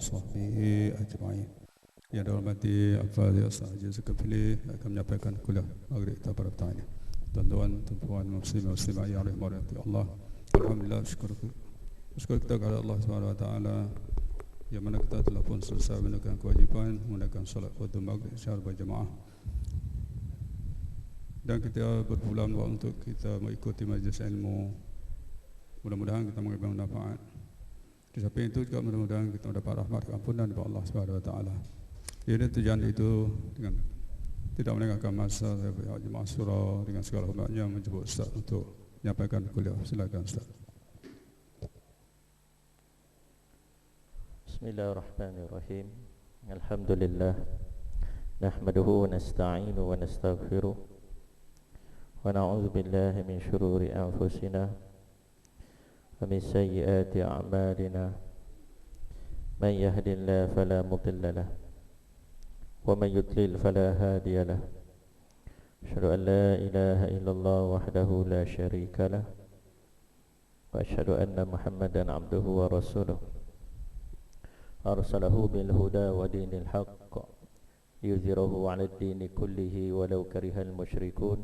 sahbihi ajma'in. Yang dihormati Al-Fadhil Ustaz Haji Zulkifli akan menyampaikan kuliah maghrib kita pada petang ini. Tuan-tuan, puan muslimah yang dirahmati Allah. Alhamdulillah, syukur kita kepada Allah Subhanahu wa taala yang mana kita telah pun selesai menunaikan kewajipan menggunakan solat fardu maghrib secara berjemaah. Dan kita berbulan untuk kita mengikuti majlis ilmu. Mudah-mudahan kita mengambil manfaat. Di samping itu juga mudah-mudahan kita mendapat rahmat keampunan dari Allah Subhanahu wa taala. Jadi tujuan itu dengan tidak melengahkan masa jemaah surau dengan segala hormatnya menjemput Ustaz untuk menyampaikan kuliah. Silakan Ustaz. Bismillahirrahmanirrahim. Alhamdulillah. Nahmaduhu wa nasta'inu wa nastaghfiruh. Wa na'udzu billahi min syururi anfusina wa min sayyiati a'malina. Man yahdihillahu fala mudilla lahu wa man yudlil fala hadiya lahu. Asyhadu an la ilaha illallah wahdahu la syarika lahu wa asyhadu anna Muhammadan 'abduhu wa rasuluh. Arsalahu bil huda wa dinil haqq liyudhhirahu 'ala ad-dini kullihi walau karihal musyrikun.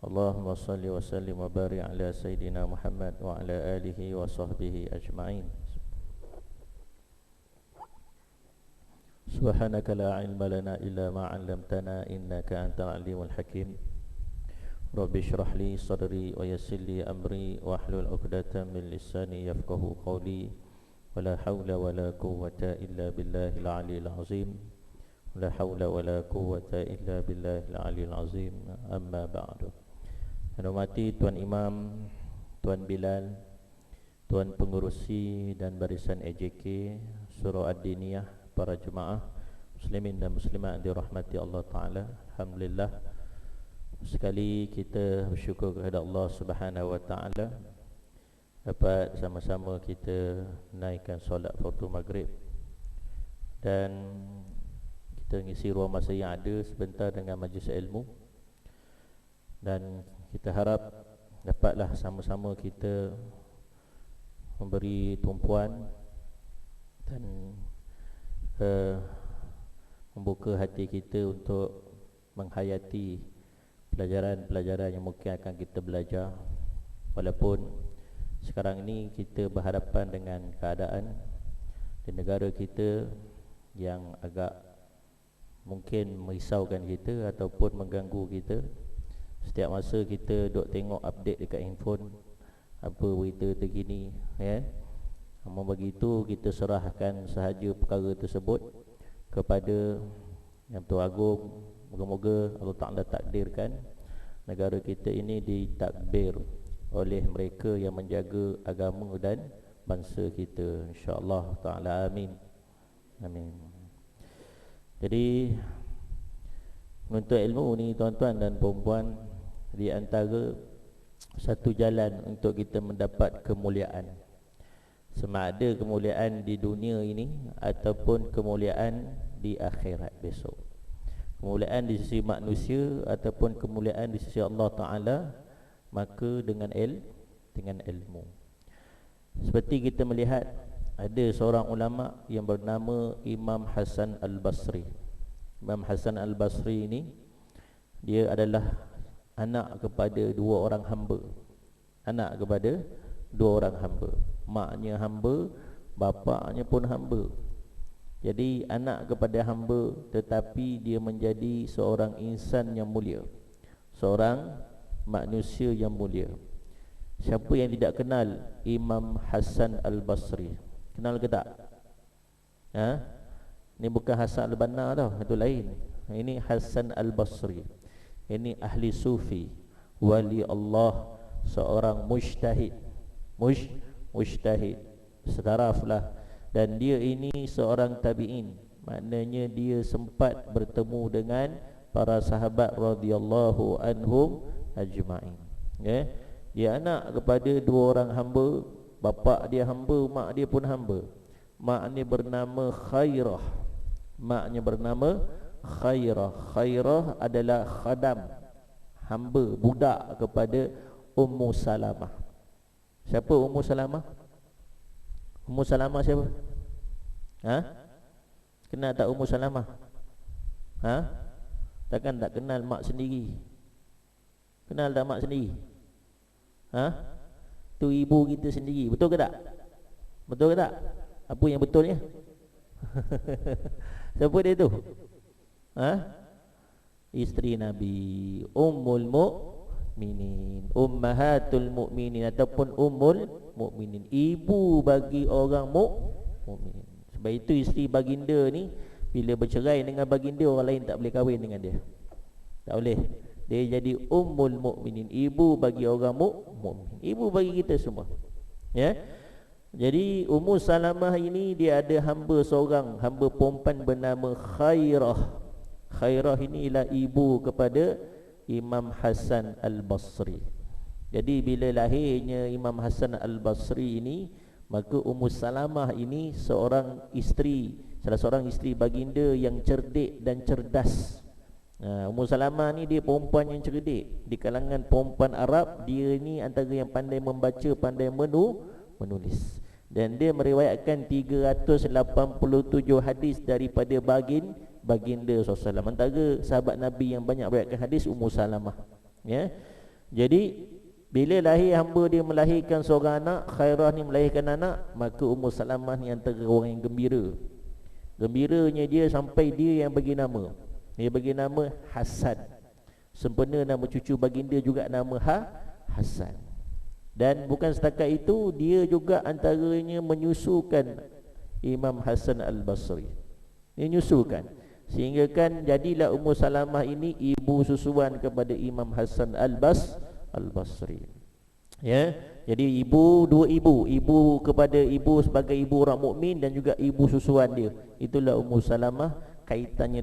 Allahumma salli wa sallim wa barik ala Sayyidina Muhammad wa ala alihi wa sahbihi ajma'in. Subhanaka la ilma lana illa ma 'allamtana innaka antal alimul hakim. Rabbi shrah li sadri wa yassir li amri wa hlul 'uqdatam min lisani yafqahu qawli. Wala hawla wala quwwata illa billahil 'aliyyil 'azim. La hawla wala quwwata illa billahil 'aliyyil 'azim. Amma ba'du. Hormati Tuan Imam, Tuan Bilal, Tuan Pengurusi dan Barisan AJK Surau Ad-Diniyah, para jemaah muslimin dan muslimat dirahmati Allah Ta'ala. Alhamdulillah, sekali kita bersyukur kepada Allah Subhanahu Wa Ta'ala dapat sama-sama kita naikkan solat fardu maghrib dan kita ngisi ruang masa yang ada sebentar dengan majlis ilmu. Dan kita harap dapatlah sama-sama kita memberi tumpuan dan membuka hati kita untuk menghayati pelajaran-pelajaran yang mungkin akan kita belajar. Walaupun sekarang ini kita berhadapan dengan keadaan di negara kita yang agak mungkin merisaukan kita ataupun mengganggu kita. Setiap masa kita duk tengok update dekat handphone, apa berita terkini, ya. Namun begitu kita serahkan sahaja perkara tersebut kepada Yang Tuhan Agung. Moga-moga Allah Ta'ala takdirkan negara kita ini ditakbir oleh mereka yang menjaga agama dan bangsa kita, insya-Allah Ta'ala. Amin. Amin. Jadi menuntut ilmu ni tuan-tuan dan puan-puan, di antara satu jalan untuk kita mendapat kemuliaan, sama ada kemuliaan di dunia ini ataupun kemuliaan di akhirat besok. Kemuliaan di sisi manusia ataupun kemuliaan di sisi Allah Ta'ala, maka dengan ilmu. Seperti kita melihat ada seorang ulama yang bernama Imam Hasan Al-Basri. Imam Hasan Al-Basri ini dia adalah anak kepada dua orang hamba. Anak kepada dua orang hamba. Maknya hamba, bapaknya pun hamba. Jadi anak kepada hamba, tetapi dia menjadi seorang insan yang mulia, seorang manusia yang mulia. Siapa yang tidak kenal Imam Hasan Al-Basri? Kenal ke tak? Ini bukan Hasan Al-Banna tau, itu lain. Ini Hasan Al-Basri. Ini ahli sufi, wali Allah, seorang mujtahid. Mujtahid setaraflah. Dan dia ini seorang tabi'in, maknanya dia sempat bertemu dengan para sahabat radhiyallahu anhum ajma'in. Dia anak kepada dua orang hamba. Bapa dia hamba, mak dia pun hamba. Maknya bernama Khairah. Maknya bernama Khairah. Khairah adalah khadam, hamba, budak kepada Ummu Salamah. Siapa Ummu Salamah? Ummu Salamah siapa? Ha? Kenal tak Ummu Salamah? Ha? Takkan tak kenal mak sendiri? Kenal tak mak sendiri? Ha? Tu ibu kita sendiri. Betul ke tak? Betul ke tak? Apa yang betulnya? Siapa dia tu? Ha? Isteri Nabi, Ummul Mukminin, Ummahatul Mukminin ataupun Ummul Mukminin, ibu bagi orang mukmin. Sebab itu isteri baginda ni bila bercerai dengan baginda, orang lain tak boleh kahwin dengan dia. Tak boleh. Dia jadi Ummul Mukminin, ibu bagi orang mukmin, ibu bagi kita semua. Ya. Jadi Ummu Salamah ini dia ada hamba seorang, hamba perempuan bernama Khairah. Khairah ini ialah ibu kepada Imam Hasan Al-Basri. Jadi bila lahirnya Imam Hasan Al-Basri ini, maka Ummu Salamah ini seorang isteri, salah seorang isteri baginda yang cerdik dan cerdas. Ummu Salamah ni dia perempuan yang cerdik. Di kalangan perempuan Arab, dia ni antara yang pandai membaca, pandai menulis. Dan dia meriwayatkan 387 hadis daripada baginda SAW. Antara sahabat Nabi yang banyak meriwayatkan hadis Ummu Salamah. Ya. Jadi bila lahir hamba dia melahirkan seorang anak, Khairah ni melahirkan anak, maka Ummu Salamah ni antara orang yang gembira. Gembiranya dia sampai dia yang bagi nama. Dia bagi nama Hasan. Sempena nama cucu baginda juga nama Hasan. Dan bukan setakat itu, dia juga antaranya menyusukan Imam Hasan Al-Basri. Dia nyusukan, sehingga kan jadilah Ummu Salamah ini ibu susuan kepada Imam Hasan Al-Basri. Ya, jadi dua ibu kepada ibu sebagai ibu orang mukmin dan juga ibu susuan dia. Itulah Ummu Salamah, kaitannya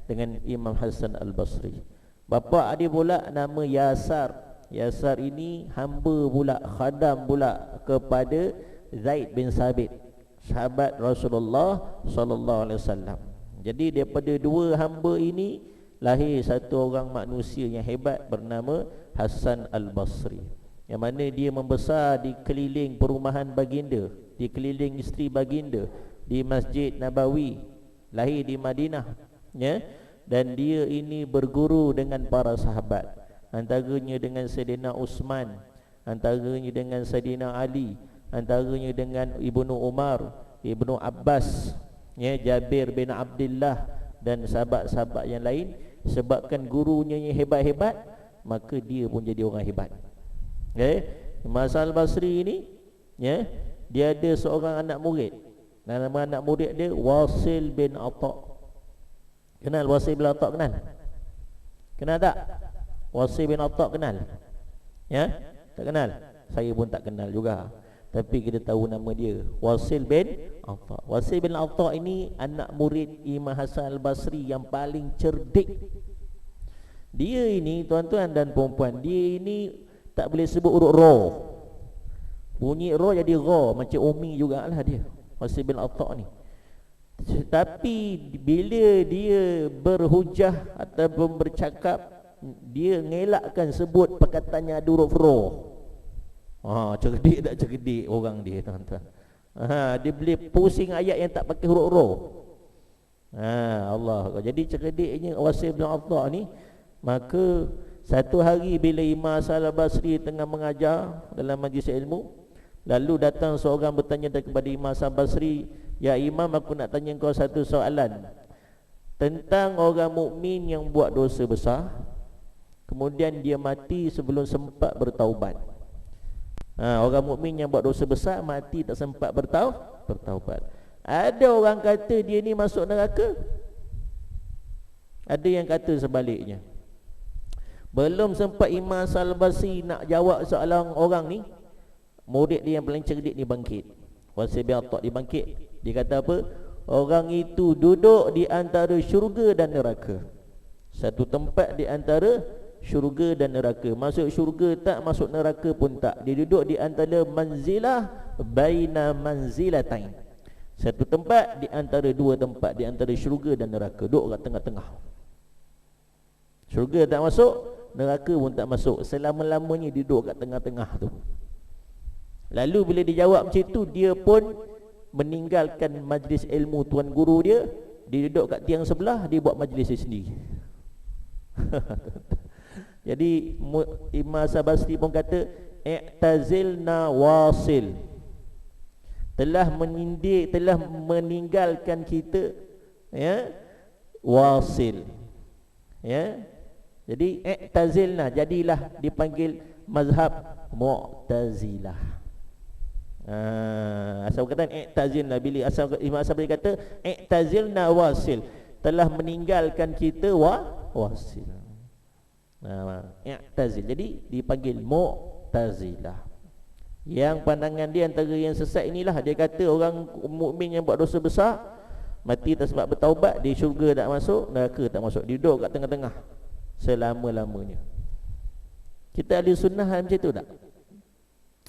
dengan Imam Hasan Al-Basri. Bapa dia pula nama Yasar. Yasar ini hamba pula, khadam pula kepada Zaid bin Sabit, sahabat Rasulullah sallallahu alaihi wasallam. Jadi daripada dua hamba ini lahir satu orang manusia yang hebat bernama Hasan Al-Basri, yang mana dia membesar di keliling perumahan baginda, di keliling isteri baginda, di Masjid Nabawi, lahir di Madinah, ya. Dan dia ini berguru dengan para sahabat, antaranya dengan Sayyidina Uthman, antaranya dengan Sayyidina Ali, antaranya dengan Ibnu Umar, Ibnu Abbas, ya, Jabir bin Abdullah dan sahabat-sahabat yang lain. Sebabkan gurunya yang hebat-hebat, maka dia pun jadi orang hebat. Imam Hasan Al-Basri ini, ya, dia ada seorang anak murid. Nama anak murid dia Wasil bin Atha. Kenal Wasil bin Atha? Kenal tak? Wasil bin Atha kenal? Ya? Tak kenal? Saya pun tak kenal juga, tapi kita tahu nama dia, Wasil bin Atha. Wasil bin Atha ini anak murid Imam Hasan Al-Basri yang paling cerdik. Dia ini, tuan-tuan dan perempuan, dia ini tak boleh sebut huruf ra. Bunyi ra jadi ra, macam umi jugalah dia, Wasil bin Atha ni. Tapi bila dia berhujah ataupun bercakap, dia ngelakkan sebut perkataannya ada huruf ra. Cerdik tak cerdik orang dia, tuan-tuan. Dia boleh pusing ayat yang tak pakai huruf ra. Allah. Jadi cerdiknya Wasil bin Atha ni. Maka satu hari bila Imam Hasan Al-Basri tengah mengajar dalam majlis ilmu, lalu datang seorang bertanya kepada Imam Hasan Al-Basri, "Ya Imam, aku nak tanya kau satu soalan tentang orang mukmin yang buat dosa besar, kemudian dia mati sebelum sempat bertaubat." Orang mukmin yang buat dosa besar mati tak sempat bertaubat. Ada orang kata dia ni masuk neraka, ada yang kata sebaliknya. Belum sempat Imam Hasan Al-Basri nak jawab soalan orang ni, murid dia yang paling cerdik ni bangkit. Wasil bin Atha dia bangkit. Dia kata apa? Orang itu duduk di antara syurga dan neraka. Satu tempat di antara syurga dan neraka. Masuk syurga tak, masuk neraka pun tak. Dia duduk di antara manzilah baina manzilatain. Satu tempat di antara dua tempat, di antara syurga dan neraka. Duduk kat tengah-tengah. Syurga tak masuk, neraka pun tak masuk. Selama-lamanya dia duduk kat tengah-tengah tu. Lalu bila dia jawab macam tu, dia pun meninggalkan majlis ilmu tuan guru dia, dia duduk kat tiang sebelah, dia buat majlis dia sendiri. Jadi Imam Sabasti pun kata i'tazilna wasil, telah menindik, telah meninggalkan kita, ya, wasil, ya. Jadi i'tazilna, jadilah dipanggil mazhab Mu'tazilah. Asal kata i'tazilna, bila asal Imam Sabri kata i'tazilna wasil, telah meninggalkan kita wasil. I'tazil, jadi dipanggil Mu'tazilah. Yang pandangan dia antara yang sesat inilah, dia kata orang mukmin yang buat dosa besar mati tak sebab bertaubat, di syurga tak masuk, neraka tak masuk, dia duduk kat tengah-tengah selama-lamanya. Kita ahli sunnah macam tu tak?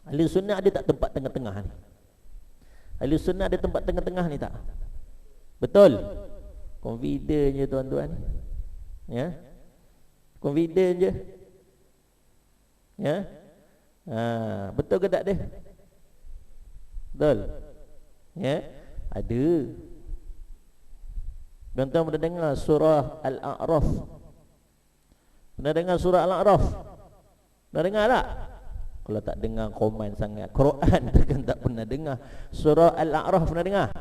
Ahli sunnah ada tak tempat tengah-tengah ni? Ahli sunnah ada tempat tengah-tengah ni tak? Betul? Confident je tuan-tuan, ya, confident je, ya. Betul ke tak dia? Betul, ya. Ada. Tuan-tuan pernah dengar surah Al-A'raf? Pernah dengar surah Al-A'raf? Pernah dengar tak? Kalau tak dengar komen sangat Quran takkan tak pernah dengar. Surah Al-A'raf pernah dengar?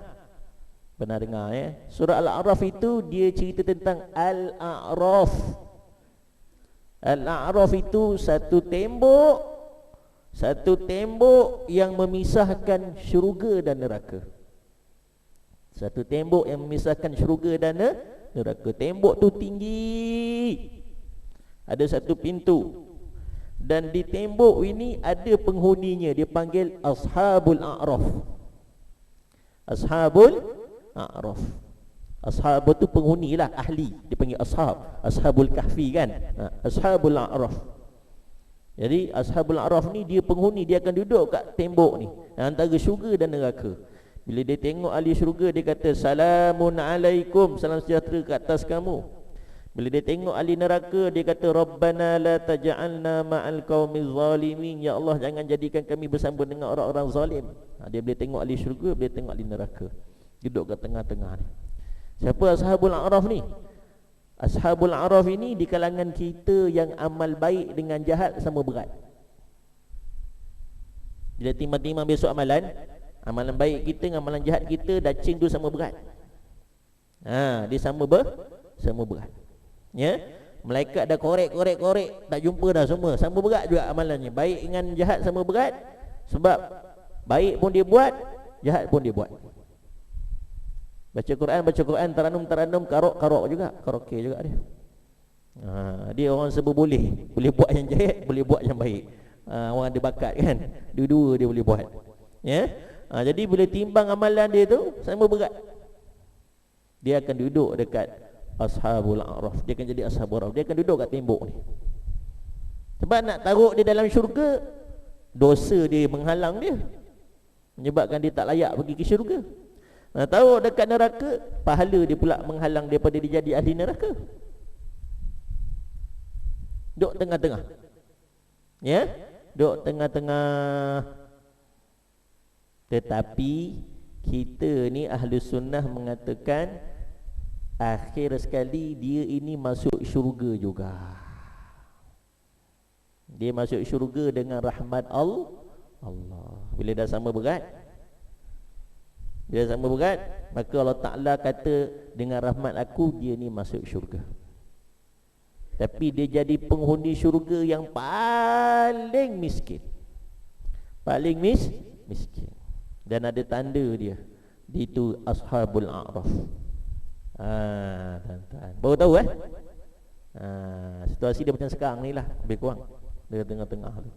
Pernah dengar, ya. Surah Al-A'raf itu dia cerita tentang Al-A'raf. Al-A'raf itu satu tembok yang memisahkan syurga dan neraka. Satu tembok yang memisahkan syurga dan neraka. Tembok tu tinggi, ada satu pintu, dan di tembok ini ada penghuninya, dia panggil Ashabul A'raf. Ashabul A'raf. Ashab tu penghunilah, ahli, dia panggil ashab. Ashabul Kahfi kan, Ashabul A'raf. Jadi Ashabul A'raf ni dia penghuni, dia akan duduk kat tembok ni antara syurga dan neraka. Bila dia tengok ahli syurga, dia kata salamun alaikum, salam sejahtera ke atas kamu. Bila dia tengok ahli neraka, dia kata Rabbana la taj'alna ma'al qaumiz zalimin, ya Allah jangan jadikan kami bersama dengan orang-orang zalim. Dia boleh tengok ahli syurga, boleh tengok ahli neraka, duduk kat tengah-tengah ni. Siapa Ashabul A'raf ni? Ashabul A'raf ini di kalangan kita yang amal baik dengan jahat sama berat. Bila timbang-timbang besok amalan baik kita dengan amalan jahat kita, dacing tu sama berat. Dia sama berat. Ya. Malaikat dah korek, tak jumpa dah semua. Sama berat juga amalannya. Baik dengan jahat sama berat. Sebab baik pun dia buat, jahat pun dia buat. Baca Quran, taranum, karok juga. Karaoke juga dia. Dia orang serba boleh buat yang jahat, boleh buat yang baik. Orang ada bakat kan, dua-dua dia boleh buat, ya. Jadi bila timbang amalan dia tu sama berat, dia akan duduk dekat Ashabul A'raf. Dia akan jadi Ashabul A'raf. Dia akan duduk kat tembok ni. Sebab nak taruh dia dalam syurga, dosa dia menghalang dia, menyebabkan dia tak layak pergi ke syurga. Taruh dekat neraka, pahala dia pula menghalang daripada dia jadi ahli neraka. Duduk tengah-tengah, ya, duduk tengah-tengah. Tetapi kita ni ahli sunnah mengatakan akhir sekali dia ini masuk syurga juga. Dia masuk syurga dengan rahmat Allah. Bila dah sama berat, maka Allah Ta'ala kata dengan rahmat aku dia ni masuk syurga. Tapi dia jadi penghuni syurga yang paling miskin. Paling miskin. Dan ada tanda dia, itu Ashabul A'raf. Tuan-tuan baru tahu situasi dia macam sekarang ni lah, lebih kurang dia tengah-tengah tu,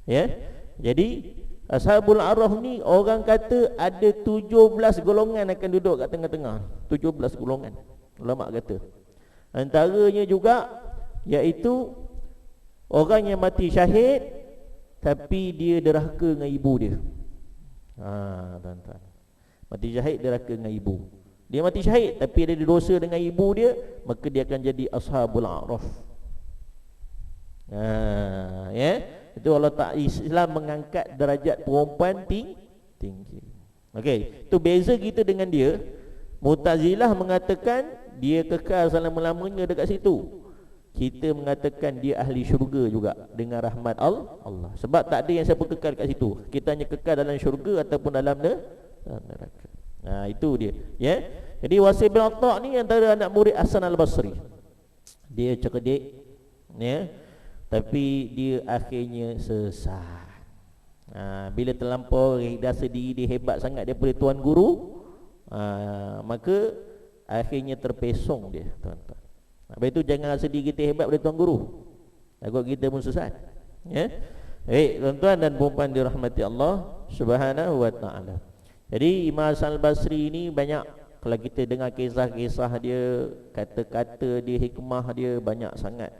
ya. Jadi Ashabul A'raf ni orang kata ada 17 golongan akan duduk kat tengah-tengah. 17 golongan ulama kata. Antaranya juga iaitu orang yang mati syahid tapi dia derhaka dengan ibu dia. Tuan-tuan, mati syahid derhaka dengan ibu. Dia mati syahid tapi dia ada dosa dengan ibu dia, maka dia akan jadi Ashabul A'raf. Ya. Itu Allah Ta'ala Islam mengangkat derajat perempuan tinggi. Okey, tu beza kita dengan dia. Mu'tazilah mengatakan dia kekal selama-lamanya dekat situ. Kita mengatakan dia ahli syurga juga dengan rahmat Allah. Sebab tak ada yang siapa kekal dekat situ. Kita hanya kekal dalam syurga ataupun dalam neraka. Nah, itu dia. Ya. Jadi Wasil bin Atta' ni antara anak murid Hasan al-Basri. Dia cerdik, ya. Tapi dia akhirnya sesat. Bila terlampau rasa diri dia hebat sangat daripada tuan guru, maka akhirnya terpesong dia, tuan-tuan. Habis itu jangan rasa diri kita hebat daripada tuan guru, takut kita pun sesat, ya. Baik, tuan-tuan dan puan-puan dirahmati Allah Subhanahu wa taala. Jadi Imam Hasan al-Basri ini banyak, kalau kita dengar kisah-kisah dia, kata-kata dia, hikmah dia banyak sangat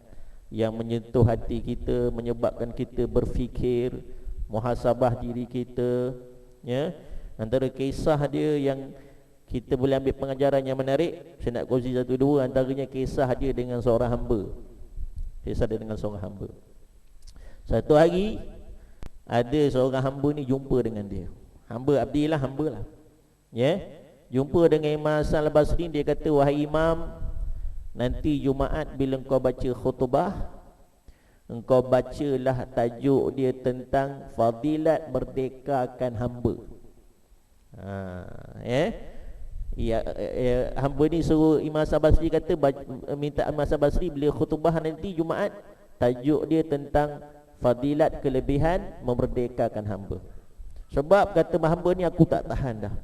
yang menyentuh hati kita, menyebabkan kita berfikir, muhasabah diri kita, ya. Antara kisah dia yang kita boleh ambil pengajaran yang menarik, saya nak kongsi satu dua, antaranya kisah dia dengan seorang hamba. Kisah dia dengan seorang hamba. Satu hari ada seorang hamba ni jumpa dengan dia. Hamba abdilah, hamba lah, ya. Jumpa dengan Imam Hasan al-Basri, dia kata, wahai Imam, nanti Jumaat bila engkau baca khutbah, engkau bacalah tajuk dia tentang fadilat merdekakan hamba. Hamba ni suruh Imam Hasan al-Basri kata, minta Imam Hasan al-Basri bila khutbah nanti Jumaat, tajuk dia tentang fadilat kelebihan memerdekakan hamba. Sebab kata hamba ni, aku tak tahan dah.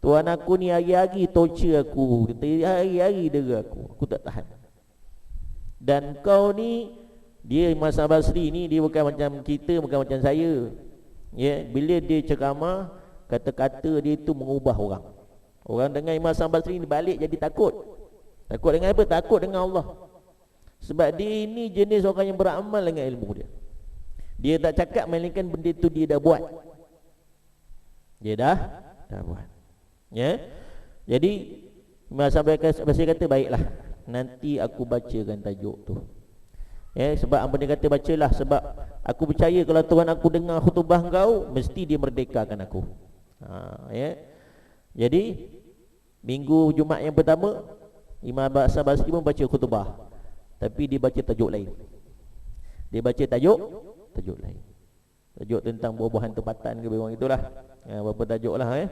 Tuan aku ni hari-hari torture aku, hari-hari dera aku tak tahan. Dan kau ni, dia Imam Hasan al-Basri ni, dia bukan macam kita, bukan macam saya, ya. Bila dia ceramah, kata-kata dia tu mengubah orang. Orang dengan Imam Hasan al-Basri ni balik jadi takut. Takut dengan apa? Takut dengan Allah. Sebab dia ini jenis orang yang beramal dengan ilmu dia. Dia tak cakap melainkan benda tu dia dah buat. Dia dah buat, ya. Jadi Imam Hasan al-Basri kata, baiklah, nanti aku bacakan tajuk tu, ya. Sebab apa dia kata bacalah, sebab aku percaya kalau Tuhan aku dengar khutbah kau, mesti dia merdekakan aku. Ya. Jadi minggu Jumaat yang pertama, Imam Hasan al-Basri pun baca khutbah, tapi dia baca tajuk lain. Dia baca tajuk lain. Tajuk tentang buah-buahan tempatan ke memang itulah, berapa tajuk lah, ya.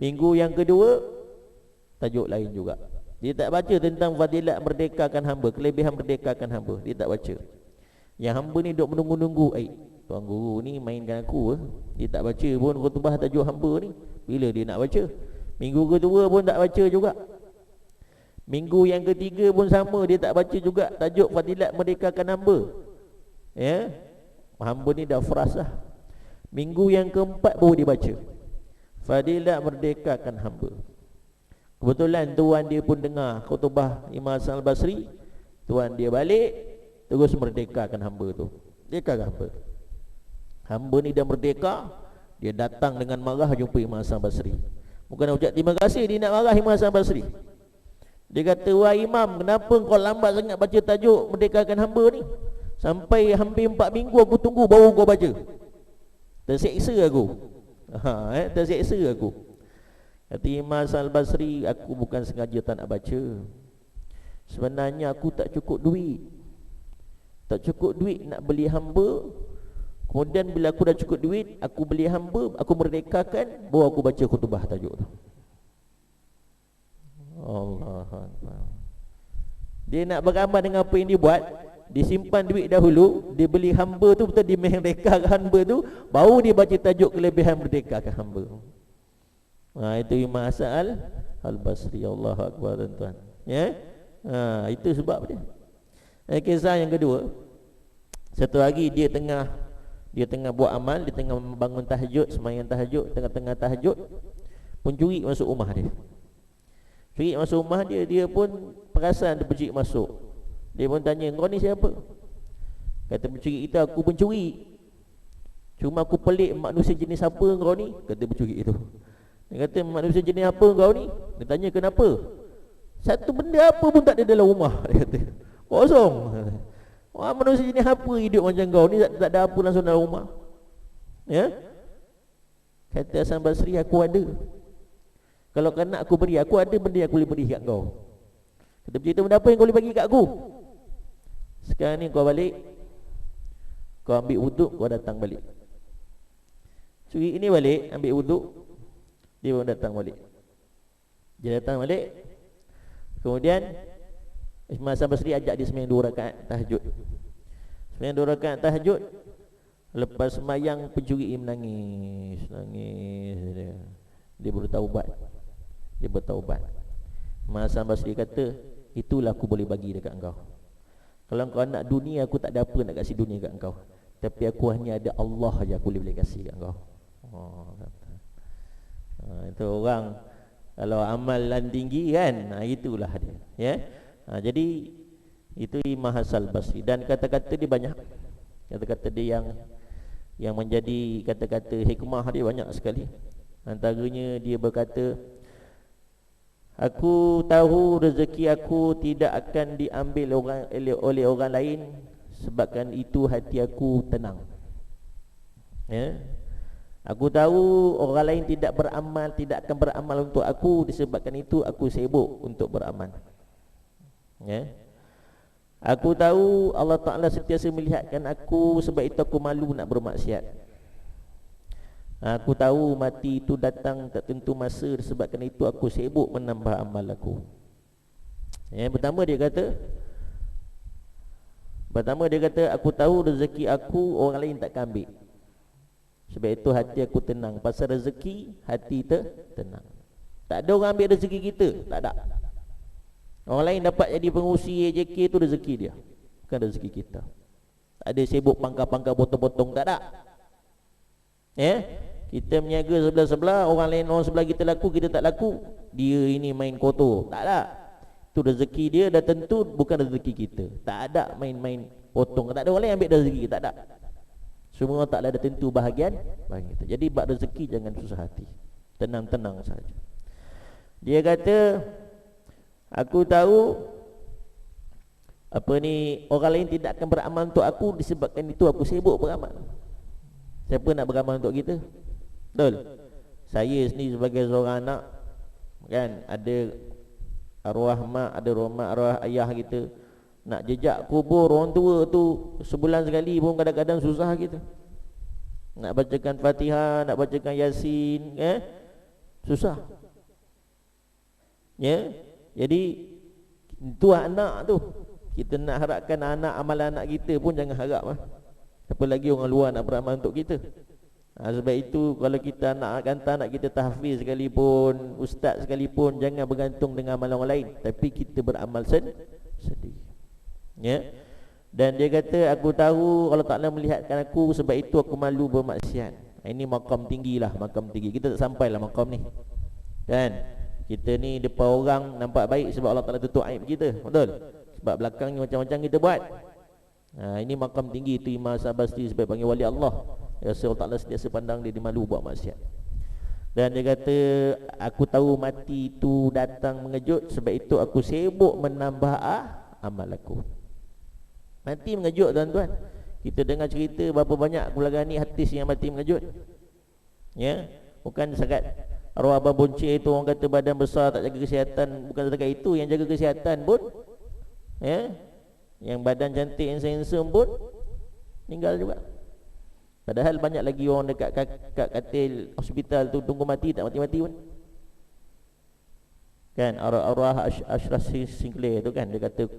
Minggu yang kedua, tajuk lain juga. Dia tak baca tentang fadilat merdekakan hamba, kelebihan merdekakan hamba. Dia tak baca. Yang hamba ni duk menunggu-nunggu, tuan guru ni mainkan aku, dia tak baca pun khutbah tajuk hamba ni. Bila dia nak baca? Minggu kedua pun tak baca juga. Minggu yang ketiga pun sama, dia tak baca juga tajuk fadilat merdekakan hamba, ya. Hamba ni dah frasa. Minggu yang keempat baru dia baca fadilat merdekakan hamba. Kebetulan tuan dia pun dengar khutbah Imam Hasan al-Basri. Tuan dia balik, terus merdekakan hamba tu. Merdekakan hamba. Hamba ni dah merdeka, dia datang dengan marah jumpa Imam Hasan al-Basri. Bukan ucap terima kasih, dia nak marah Imam Hasan al-Basri. Dia kata, wahai Imam, kenapa kau lambat sangat baca tajuk merdekakan hamba ni? Sampai hampir 4 minggu aku tunggu baru kau baca. Terseksa aku. Terseksa aku. Kata Imam Hasan al-Basri, aku bukan sengaja tak nak baca. Sebenarnya aku tak cukup duit. Tak cukup duit nak beli hamba. Kemudian bila aku dah cukup duit, aku beli hamba, aku merdekakan, baru aku baca khutbah tajuk tu. Allah Akbar. Dia nak beramal dengan apa yang dia buat. Dia simpan duit dahulu, dia beli hamba tu, betul dia merdekakan hamba tu, baru dia baca tajuk kelebihan merdekakan hamba. Itu Imam Hasan al-Basri. Allahu Akbar, tuan-tuan, ya. Itu sebab dia. Kisah yang kedua, satu hari dia tengah buat amal, dia tengah bangun tahajud, sembahyang tahajud, tengah-tengah tahajud, pencuri masuk rumah dia. Pencuri masuk rumah dia, dia pun perasan dia pencuri masuk. Dia pun tanya, kau ni siapa? Kata pencuri itu, aku pencuri. Cuma aku pelik manusia jenis apa kau ni? Kata pencuri itu. Dia kata, manusia jenis apa kau ni? Dia tanya, kenapa? Satu benda apa pun tak ada dalam rumah. Dia kata, kosong. Wah, manusia jenis apa hidup macam kau ni, tak ada apa langsung dalam rumah, ya? Kata Hasan Basri, aku ada. Kalau kau nak aku beri, aku ada benda yang aku boleh beri kat kau. Kata begitu, benda apa yang kau boleh bagi kat aku? Sekarang ni kau balik, kau ambil wuduk, kau datang balik. Curi ini balik, ambil wuduk, dia pun datang balik. Dia datang balik. Kemudian Imam Hasan Basri ajak dia sembahyang 2 rakaat tahajud. Sembahyang 2 rakaat tahajud. Lepas sembahyang pencuri ini menangis, nangis dia bertaubat. Dia bertaubat. Imam Hasan Basri kata, itulah aku boleh bagi dekat engkau. Kalau kau nak dunia, aku tak ada apa nak kasih dunia kat engkau. Tapi aku hanya ada Allah saja aku boleh kasih kat engkau. Itu orang kalau amalan tinggi kan, itulah dia, ya. Jadi itu Imam Hasan Basri, dan kata-kata dia banyak. Kata-kata dia yang menjadi kata-kata hikmah dia banyak sekali. Antaranya dia berkata, aku tahu rezeki aku tidak akan diambil oleh orang lain, sebabkan itu hati aku tenang. Ya. Aku tahu orang lain tidak akan beramal untuk aku, disebabkan itu aku sibuk untuk beramal. Ya. Aku tahu Allah Ta'ala sentiasa melihatkan aku, sebab itu aku malu nak bermaksiat. Aku tahu mati itu datang tak tentu masa, disebabkan itu aku sibuk menambah amal aku. Ya, pertama dia kata aku tahu rezeki aku orang lain tak ambil, sebab itu hati aku tenang. Pasal rezeki, hati tenang. Tak ada orang ambil rezeki kita, tak ada. Orang lain dapat jadi pengurusi AJK itu rezeki dia, bukan rezeki kita. Tak ada sibuk pangkal-pangkal potong-potong, tak ada. Ya, kita menjaga sebelah-sebelah, orang lain, orang sebelah kita laku, kita tak laku, dia ini main kotor, tak ada. Itu rezeki dia dah tentu, bukan rezeki kita. Tak ada main-main potong, tak ada orang lain ambil rezeki kita, tak ada. Semua tak ada tentu bahagian kita. Jadi bab rezeki jangan susah hati, tenang-tenang saja. Dia kata, aku tahu orang lain tidak akan beramal untuk aku, disebabkan itu aku sibuk beramal. Siapa nak beramal untuk kita? Betul. Saya sendiri sebagai seorang anak, kan, ada arwah mak, ada arwah ayah kita. Nak jejak kubur orang tua tu sebulan sekali pun kadang-kadang susah kita. Nak bacakan Fatihah, nak bacakan Yasin, susah. Ya. Jadi tu anak tu, kita nak harapkan anak, amalan anak kita pun jangan harap lah. Apa lagi orang luar nak beramal untuk kita. Sebab itu kalau kita nak hantar anak kita tahfiz sekalipun, ustaz sekalipun, jangan bergantung dengan amalan orang lain, tapi kita beramal sendiri. Ya. Dan dia kata, aku tahu Allah Ta'ala melihatkan aku, sebab itu aku malu bermaksiat. Ini makam tinggi lah, makam tinggi. Kita tak sampai lah makam ni, kan. Kita ni depan orang nampak baik sebab Allah Ta'ala tutup aib kita, betul. Sebab belakang ni macam-macam kita buat. Ini makam tinggi. Itu Imam Hasan Basri sebab panggil wali Allah. Allah Ta'ala sentiasa pandang dia malu buat maksiat. Dan dia kata, aku tahu mati itu datang mengejut, sebab itu aku sibuk menambah amal aku. Mati mengejut, tuan-tuan. Kita dengar cerita berapa banyak keluarga ni hadis yang mati mengejut. Ya, bukan sangat arwah Abang Boncik itu orang kata badan besar tak jaga kesihatan. Bukan setakat itu, yang jaga kesihatan pun, ya, yang badan cantik, yang handsome pun meninggal juga. Padahal banyak lagi orang dekat katil hospital tu tunggu mati, tak mati-mati pun. Kan arwah Ashraf Sinclair tu kan, dia kata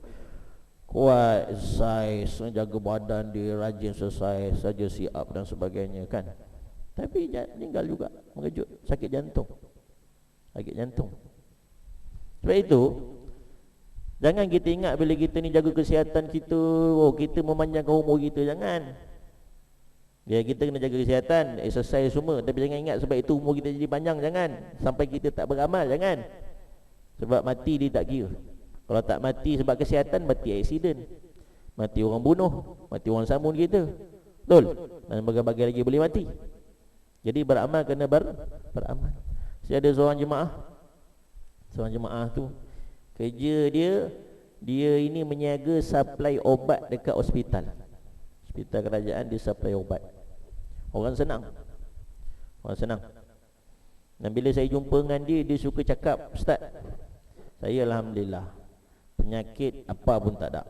kuat, exercise, jaga badan dia, rajin selesai saja, siap dan sebagainya, kan. Tapi meninggal juga, mengejut, sakit jantung. Sebab itu jangan kita ingat bila kita ni jaga kesihatan kita, kita memanjangkan umur kita. Jangan. Ya, kita kena jaga kesihatan, exercise semua, tapi jangan ingat sebab itu umur kita jadi panjang. Jangan sampai kita tak beramal. Jangan. Sebab mati dia tak kira. Kalau tak mati sebab kesihatan, mati aksiden, mati orang bunuh, mati orang sambung kita, betul. Dan bagai-bagai lagi boleh mati. Jadi beramal kena beramal. Saya ada seorang jemaah tu, kerja dia ini menyiaga supply obat dekat hospital kerajaan. Dia supply obat. Orang senang. Dan bila saya jumpa dengan dia, dia suka cakap, "Ustaz, saya alhamdulillah penyakit apa pun tak ada."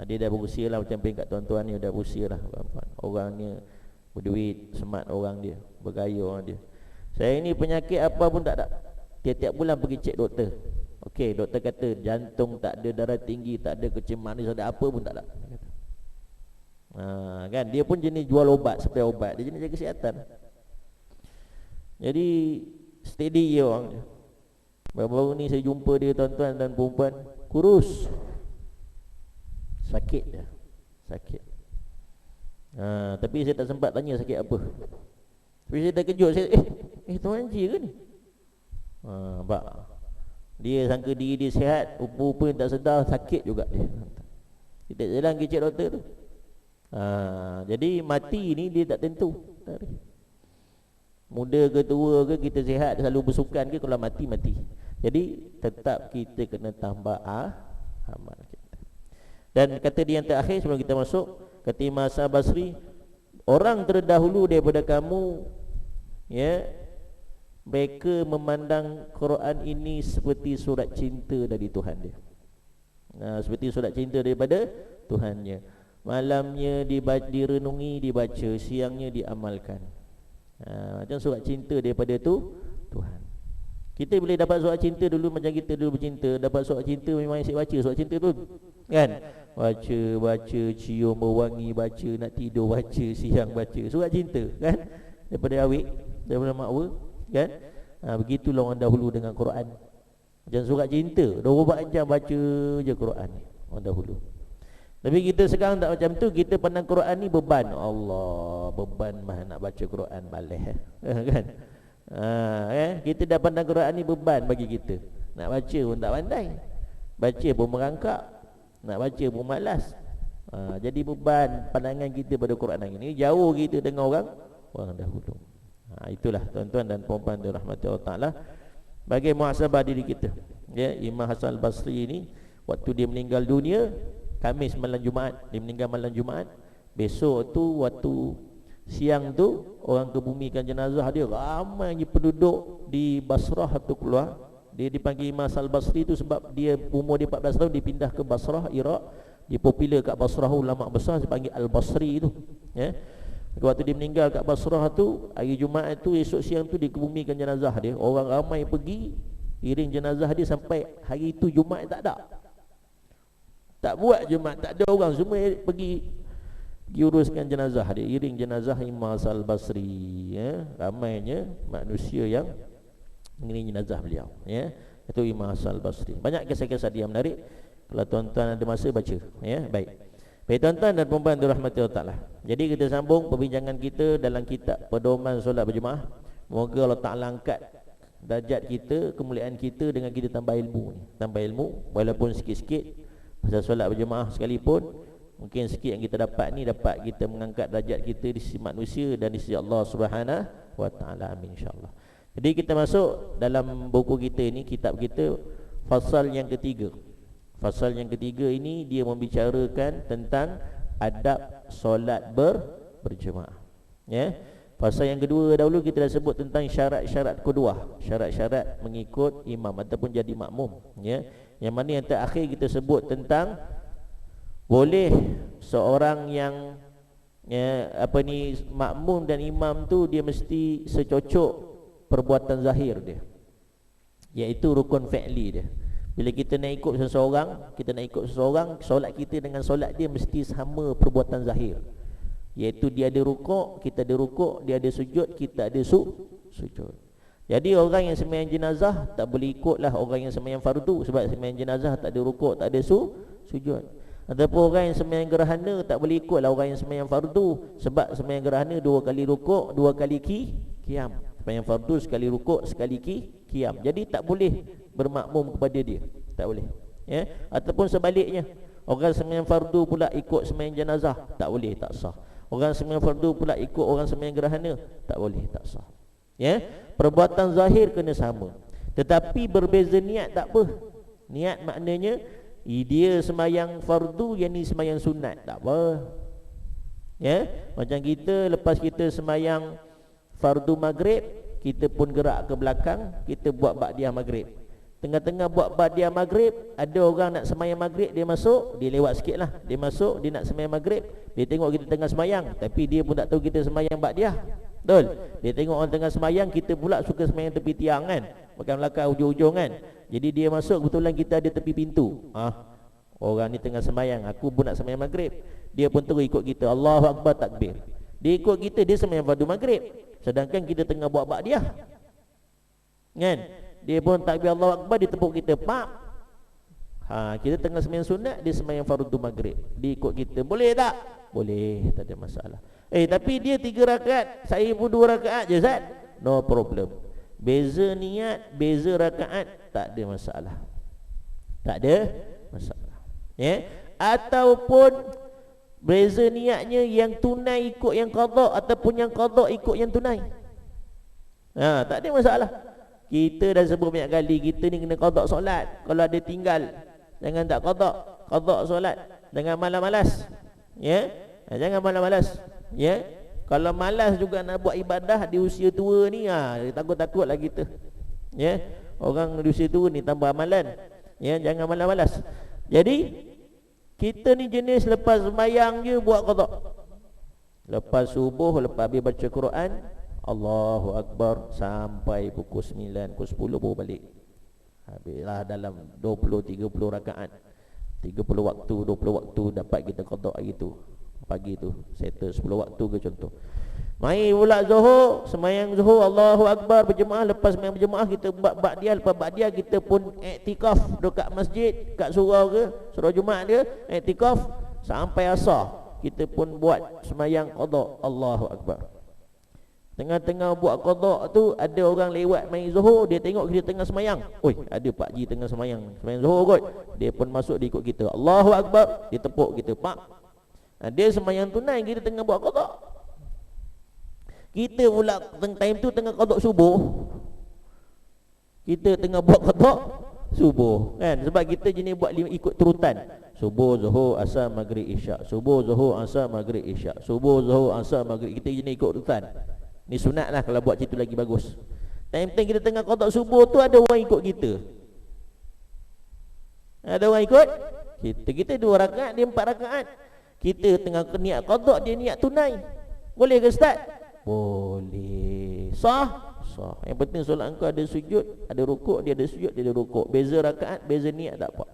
Dia dah berusia lah, macam peringkat tuan-tuan ni dah berusia lah. Orangnya berduit, smart orang dia, bergaya orang dia. Saya ni penyakit apa pun tak ada. Tiap-tiap bulan pergi cek doktor. Okey, doktor kata jantung tak ada, darah tinggi tak ada, kencing manis ada, apa pun tak ada. Kan dia pun jenis jual obat, supaya obat. Dia jenis jaga kesihatan. Jadi steady je orang dia. Baru-baru ni saya jumpa dia, tuan-tuan dan perempuan, kurus. Sakit dia. Sakit. Tapi saya tak sempat tanya sakit apa. Tapi saya dah kejut. Saya Tuan Haji ke ni? Nampak? Dia sangka diri dia sihat, rupa-rupa yang tak sedar sakit juga dia. Kita jalan pergi cek doktor tu. Jadi mati ni dia tak tentu. Muda ke tua ke, kita sihat selalu bersukan ke, kalau mati, mati. Jadi tetap kita kena tambah amal kita. Dan kata dia yang terakhir sebelum kita masuk, kata Imam Hasan Basri, orang terdahulu daripada kamu, ya, mereka memandang Quran ini seperti surat cinta dari Tuhan dia. Seperti surat cinta daripada Tuhannya. Malamnya direnungi, dibaca, siangnya diamalkan. Macam surat cinta daripada Tuhan. Kita boleh dapat surat cinta dulu, macam kita dulu bercinta, dapat surat cinta memang asyik baca surat cinta tu, kan? Baca, cium berwangi, baca, nak tidur baca, siang baca, surat cinta, kan? Daripada awik, daripada makwa, kan? Begitulah orang dahulu dengan Quran. Macam surat cinta, 24 jam baca je Quran ni orang dahulu. Tapi kita sekarang tak macam tu. Kita pandang Quran ni beban. Allah, beban mah nak baca Quran balik kan? Kita dah pandang Quran ni beban bagi kita. Nak baca pun tak pandai, baca pun merangkak, nak baca pun malas. Jadi beban pandangan kita pada Quran ini jauh kita dengan orang dahulu. Itulah tuan-tuan dan puan-puan dirahmati Allah Ta'ala, bagi muhasabah diri kita. Ya, Imam Hasan Al-Basri ini waktu dia meninggal dunia Khamis malam Jumaat, dia meninggal malam Jumaat. Besok tu waktu siang tu orang kebumikan jenazah dia, ramai penduduk di Basrah tu keluar. Dia dipanggil Imam Al-Basri tu sebab dia umur dia 14 tahun, dia pindah ke Basrah, Iraq. Dia popular kat Basrah, ulama besar dipanggil Al-Basri tu, ya. Waktu dia meninggal kat Basrah tu, hari Jumaat tu, esok siang tu dikebumikan jenazah dia. Orang ramai pergi iring jenazah dia sampai hari tu Jumaat tak ada. Tak buat Jumaat, tak ada orang, semua pergi uruskan jenazah dia, iring jenazah Imam Al-Basri, ya. Ramainya manusia yang mengiring jenazah beliau, ya. Itu Imam Al-Basri. Banyak kisah-kisah dia menarik. Kalau tuan-tuan ada masa baca, ya. Baik. Baik tuan-tuan dan puan-puan dirahmati Allah Ta'ala. Jadi kita sambung perbincangan kita dalam kitab Pedoman Solat Berjemaah. Moga Allah Ta'ala angkat darjat kita, kemuliaan kita dengan kita tambah ilmu ni. Tambah ilmu walaupun sikit-sikit pasal solat berjemaah sekalipun. Mungkin sikit yang kita dapat ni dapat kita mengangkat darjat kita di sisi manusia dan di sisi Allah Subhanahu wa Ta'ala. Amin, insya-Allah. Jadi kita masuk dalam buku kita ni, kitab kita, fasal yang ketiga. Fasal yang ketiga ini dia membicarakan tentang adab solat berjemaah, ya. Fasal yang kedua dahulu kita dah sebut tentang syarat-syarat kedua, syarat-syarat mengikut imam ataupun jadi makmum, ya. Yang mana yang terakhir kita sebut tentang boleh seorang yang, ya, makmum dan imam tu dia mesti secocok perbuatan zahir dia, iaitu rukun fi'li dia. Bila kita nak ikut seseorang, solat kita dengan solat dia mesti sama perbuatan zahir, iaitu dia ada rukuk, kita ada rukuk, dia ada sujud, kita ada sujud. Jadi orang yang sembahyang jenazah tak boleh ikutlah orang yang sembahyang fardu, sebab sembahyang jenazah tak ada rukuk, tak ada sujud. Ataupun orang yang sembahyang gerhana tak boleh ikutlah orang yang sembahyang fardu, sebab sembahyang gerhana 2 kali rukuk, 2 kali qiyam. Sembahyang fardu sekali rukuk, sekali qiyam. Jadi tak boleh bermakmum kepada dia, tak boleh, ya. Ataupun sebaliknya, orang sembahyang fardu pula ikut sembahyang jenazah, tak boleh, tak sah. Orang sembahyang fardu pula ikut orang sembahyang gerhana, tak boleh, tak sah, ya. Perbuatan zahir kena sama, tetapi berbeza niat tak apa. Niat maknanya dia sembahyang fardu, yang ni sembahyang sunat, tak apa, ya. Macam kita lepas kita sembahyang fardu maghrib, kita pun gerak ke belakang, kita buat ba'diyah maghrib. Tengah-tengah buat ba'diyah maghrib, ada orang nak semayang maghrib, dia masuk, dia lewat sikit lah, dia masuk, dia nak semayang maghrib, dia tengok kita tengah semayang, tapi dia pun tak tahu kita semayang ba'diyah. Betul? Dia tengok orang tengah semayang, kita pula suka semayang tepi tiang kan, belakang-belakang hujung-hujung kan. Jadi dia masuk, kebetulan kita ada tepi pintu. Orang ni tengah semayang, aku pun nak semayang maghrib, dia pun terus ikut kita, Allahu Akbar takbir. Dia ikut kita, dia semayang fardu maghrib, sedangkan kita tengah buat ba'diyah kan. Dia pun takbir Allahu Akbar, dia tepuk kita, pak. Kita tengah semayang sunat, dia semayang fardu maghrib, dia ikut kita. Boleh tak? Boleh, tak ada masalah. Tapi dia 3 rakaat, saya pun 2 rakaat je Zat, no problem. Beza niat, beza rakaat, tak ada masalah. Tak ada masalah. Ataupun beza niatnya, yang tunai ikut yang qada, ataupun yang qada ikut yang tunai. Tak ada masalah. Kita dah sebut banyak kali, kita ni kena qada solat. Kalau ada tinggal, jangan tak qada solat. Jangan malas-malas. Jangan malas-malas. Kalau malas juga nak buat ibadah di usia tua ni, takut-takutlah kita. Orang di usia tua ni tambah amalan. Jangan malas-malas. Jadi kita ni jenis lepas sembahyang je buat qada. Lepas subuh, lepas habis baca Quran, Allahu Akbar, sampai pukul 9, pukul 10 baru balik. Habislah dalam 20-30 rakaat, 30 waktu, 20 waktu dapat kita qada hari tu. Pagi tu settle 10 waktu ke contoh. Mai pula Zuhur, sembahyang Zuhur, Allahu Akbar berjemaah. Lepas sembahyang berjemaah kita buat ba'diyah. Lepas ba'diyah kita pun iktikaf dekat masjid, kat surau ke, surau Jumaat dia, iktikaf sampai asar. Kita pun buat sembahyang qada, Allahu Akbar. Tengah-tengah buat qada tu, ada orang lewat main Zuhur, dia tengok kita tengah sembahyang. Oi, ada Pak Ji tengah sembahyang Zuhur kot. Dia pun masuk, dia ikut kita, Allahu Akbar, dia tepuk kita, pak. Dia sembahyang tunai, kita tengah buat qada. Kita pula time tu tengah qada subuh, kita tengah buat qada subuh kan. Sebab kita jenis buat ikut turutan, subuh, zuhur, asar, maghrib, isyak, subuh, zuhur, asar, maghrib, isyak, subuh, zuhur, asar, maghrib. Kita jenis ikut turutan. Ni sunat lah, kalau buat macam tu lagi bagus. Time-time kita tengah qada subuh tu, ada orang ikut kita. Ada orang ikut kita 2 rakaat, dia 4 rakaat. Kita tengah niat qada, dia niat tunai. Boleh ke Ustaz? Boleh. Sah? Sah. Yang penting solat engkau ada sujud, ada rukuk, dia ada sujud, dia ada rukuk. Beza rakaat, beza niat tak apa.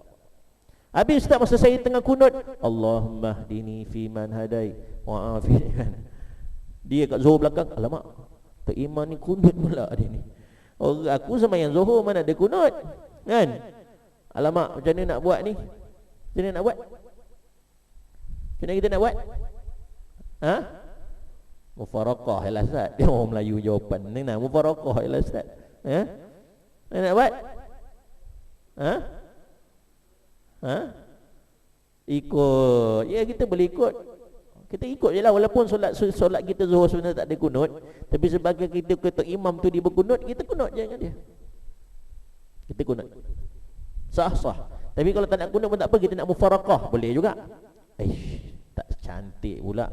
Habis Ustaz, masa saya tengah kunut, Allahumma hdini fi man hadai wa afini. Dia kat Zuhur belakang, alamak, Tok Iman ni kunut pula dia ni. Aku sembahyang Zuhur mana ada kunut kan? Alamak, macam mana nak buat ni? Macam mana nak buat? Macam mana kita nak buat? Mufaraqah ialah Ustaz. Dia orang Melayu jawapan ni nak mufaraqah ialah Ustaz. Mana nak buat? Ikut. Ya, kita boleh ikut. Kita ikut je lah, walaupun solat kita Zuhur sebenarnya tak ada kunut, tapi sebagai kita kata imam tu dia berkunut, kita kunut je dengan dia. Kita kunut. Sah. Tapi kalau tak nak kunut pun tak apa, kita nak mufaraqah boleh juga. Tak cantik pula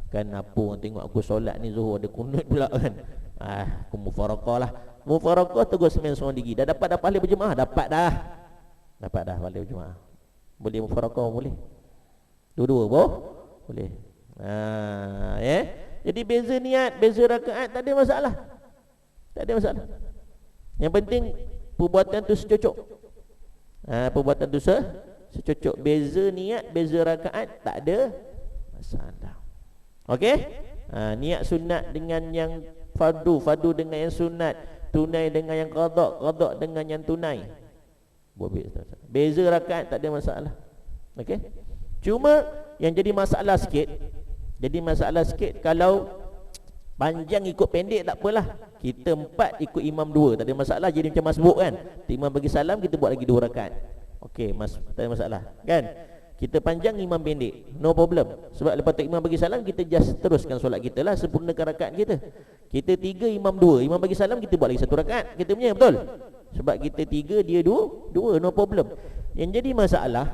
kan, apa orang tengok aku solat ni Zuhur ada kunut pula kan. Aku mufaraqah lah. Mufaraqah terus sembahyang seorang diri. Dah dapat pahala berjemaah? Dapat dah pahala berjemaah. Boleh mufaraqah, boleh. Dua-dua boleh. Jadi beza niat, beza rakaat, tak ada masalah. Tak ada masalah. Yang penting perbuatan tu secocok. Perbuatan tu secocok. Beza niat, beza rakaat, tak ada masalah. Okey? Niat sunat dengan yang fardu, fardu dengan yang sunat, tunai dengan yang qada, qada dengan yang tunai. Beza rakaat tak ada masalah. Okey? Cuma yang jadi masalah sikit, kalau panjang ikut pendek tak apalah. Kita 4 ikut imam 2, tak ada masalah. Jadi macam masbuk kan, imam bagi salam, kita buat lagi 2 rakaat. Okey, tak ada masalah kan. Kita panjang, imam pendek, no problem. Sebab lepas tu imam bagi salam, kita just teruskan solat kita lah, sempurnakan rakaat kita. Kita 3, imam 2, imam bagi salam, kita buat lagi 1 rakaat kita punya, betul? Sebab kita 3, dia 2, no problem. Yang jadi masalah,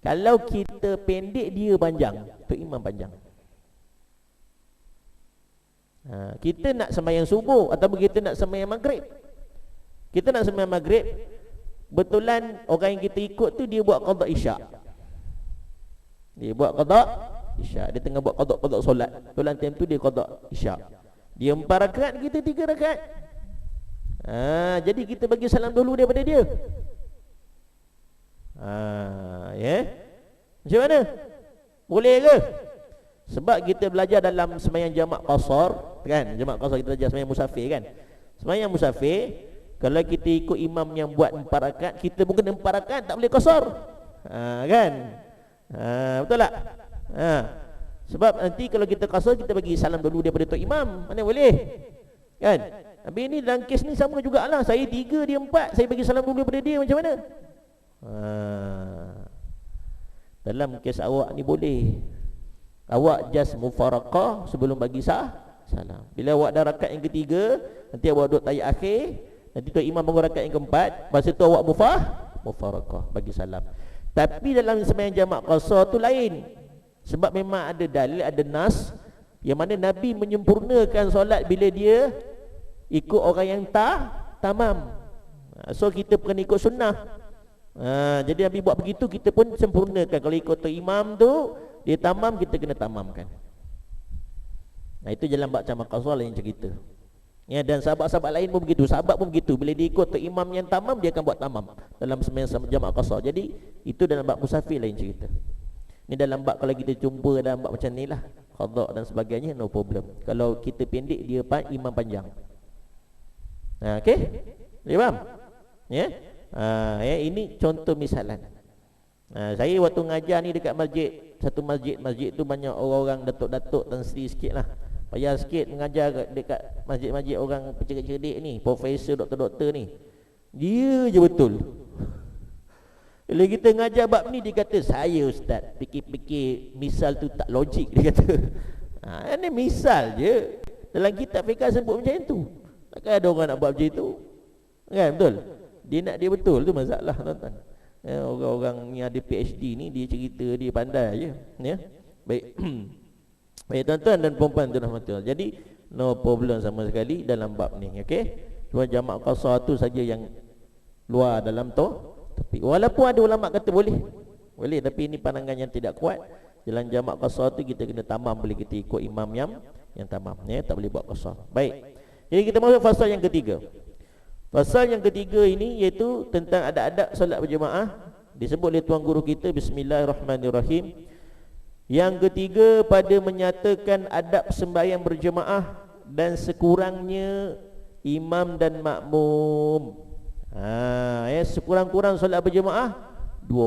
kalau kita pendek, dia panjang, tu imam panjang. Kita nak sembahyang subuh ataupun kita nak sembahyang maghrib. Kita nak sembahyang maghrib, betulan orang yang kita ikut tu dia buat qada isyak. Dia buat qada isyak. Dia tengah buat qada solat. Betulan time tu dia qada isyak. Dia 4 rakaat, kita 3 rakaat. Jadi kita bagi salam dulu daripada dia. Macam mana? Boleh ke? Sebab kita belajar dalam sembahyang jamak qasar, kan? Jamak qasar kita belajar sembahyang musafir, kan? Sembahyang musafir, kalau kita ikut imam yang buat 4 rakaat, kita mungkin 4 rakaat tak boleh qasar. Kan? Betul tak? Sebab nanti kalau kita qasar, kita bagi salam dulu daripada tok imam. Mana boleh? Kan? Habis ni dalam kes ni sama jugalah. Saya 3, dia 4, saya bagi salam dulu daripada dia, macam mana? Dalam kes awak ni boleh. Awak just mufaraqah sebelum bagi salam. Bila awak dah rakaat yang ketiga, nanti awak duduk tahiyat akhir, nanti tok imam bangun rakaat yang keempat, masa tu awak mufaraqah bagi salam. Tapi dalam sembahyang jamak qasar tu lain. Sebab memang ada dalil, ada nas yang mana Nabi menyempurnakan solat bila dia ikut orang yang tamam. So kita kena ikut sunnah. Jadi Nabi buat begitu, kita pun sempurnakan. Kalau ikut tok imam tu dia tamam, kita kena tamamkan. Itu jalan bab jamak qasar lain cerita. Dan sahabat-sahabat lain pun begitu. Sahabat pun begitu. Bila dia ikut tok imam yang tamam, dia akan buat tamam dalam sembahyang jamak qasar. Jadi itu dalam bab musafir lain cerita. Ni dalam bab kalau kita jumpa dalam bab macam ni lah, qada dan sebagainya, no problem. Kalau kita pendek, dia imam panjang. Okey? Boleh faham? Ini contoh misalan. Saya waktu ngajar ni dekat satu masjid tu banyak orang-orang datuk-datuk dan seri sikit lah. Payah sikit mengajar dekat masjid-masjid orang cerdik-cerdik ni, profesor, doktor-doktor ni. Dia je betul. Bila kita ngajar bab ni, dia kata, saya ustaz fikir-fikir misal tu tak logik, dia kata. Ini misal je. Dalam kitab fiqh sebut macam tu. Takkan ada orang nak buat macam tu, kan? Betul? Dia nak dia betul tu masalah, tuan-tuan. Orang-orang ni ada PhD ni, dia cerita dia pandai je. Baik. Baik tuan-tuan dan puan-puan dirahmati Allah. Jadi no problem sama sekali dalam bab ni. Okey. Cuma jamak qasar tu saja yang luar dalam tapi walaupun ada ulama kata boleh, tapi ini pandangan yang tidak kuat. Jalan jamak qasar tu kita kena tamam, boleh kita ikut imam yang tamam, tak boleh buat qasar. Baik. Jadi kita masuk fasal yang ketiga. Pasal yang ketiga ini iaitu tentang adab-adab solat berjemaah. Disebut oleh tuan guru kita, bismillahirrahmanirrahim. Yang ketiga, pada menyatakan adab sembahyang berjemaah dan sekurangnya imam dan makmum. Sekurang-kurang solat berjemaah 2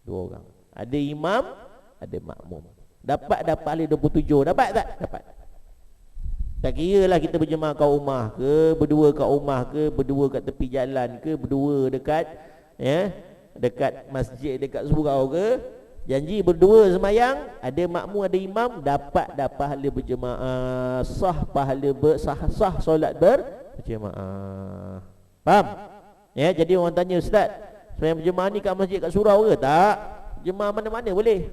orang. Ada imam, ada makmum. Dapat pahala 27. Dapat tak? Dapat. Tak kira lah kita berjemaah kat rumah ke, berdua kat rumah ke, berdua kat tepi jalan ke, berdua dekat dekat masjid, dekat surau ke. Janji berdua sembahyang, ada makmum, ada imam, dapat pahala berjemaah, sah pahala sah solat berjemaah. Faham? Jadi orang tanya, ustaz, sembahyang berjemaah ni kat masjid kat surau ke? Tak. Jemaah mana-mana boleh.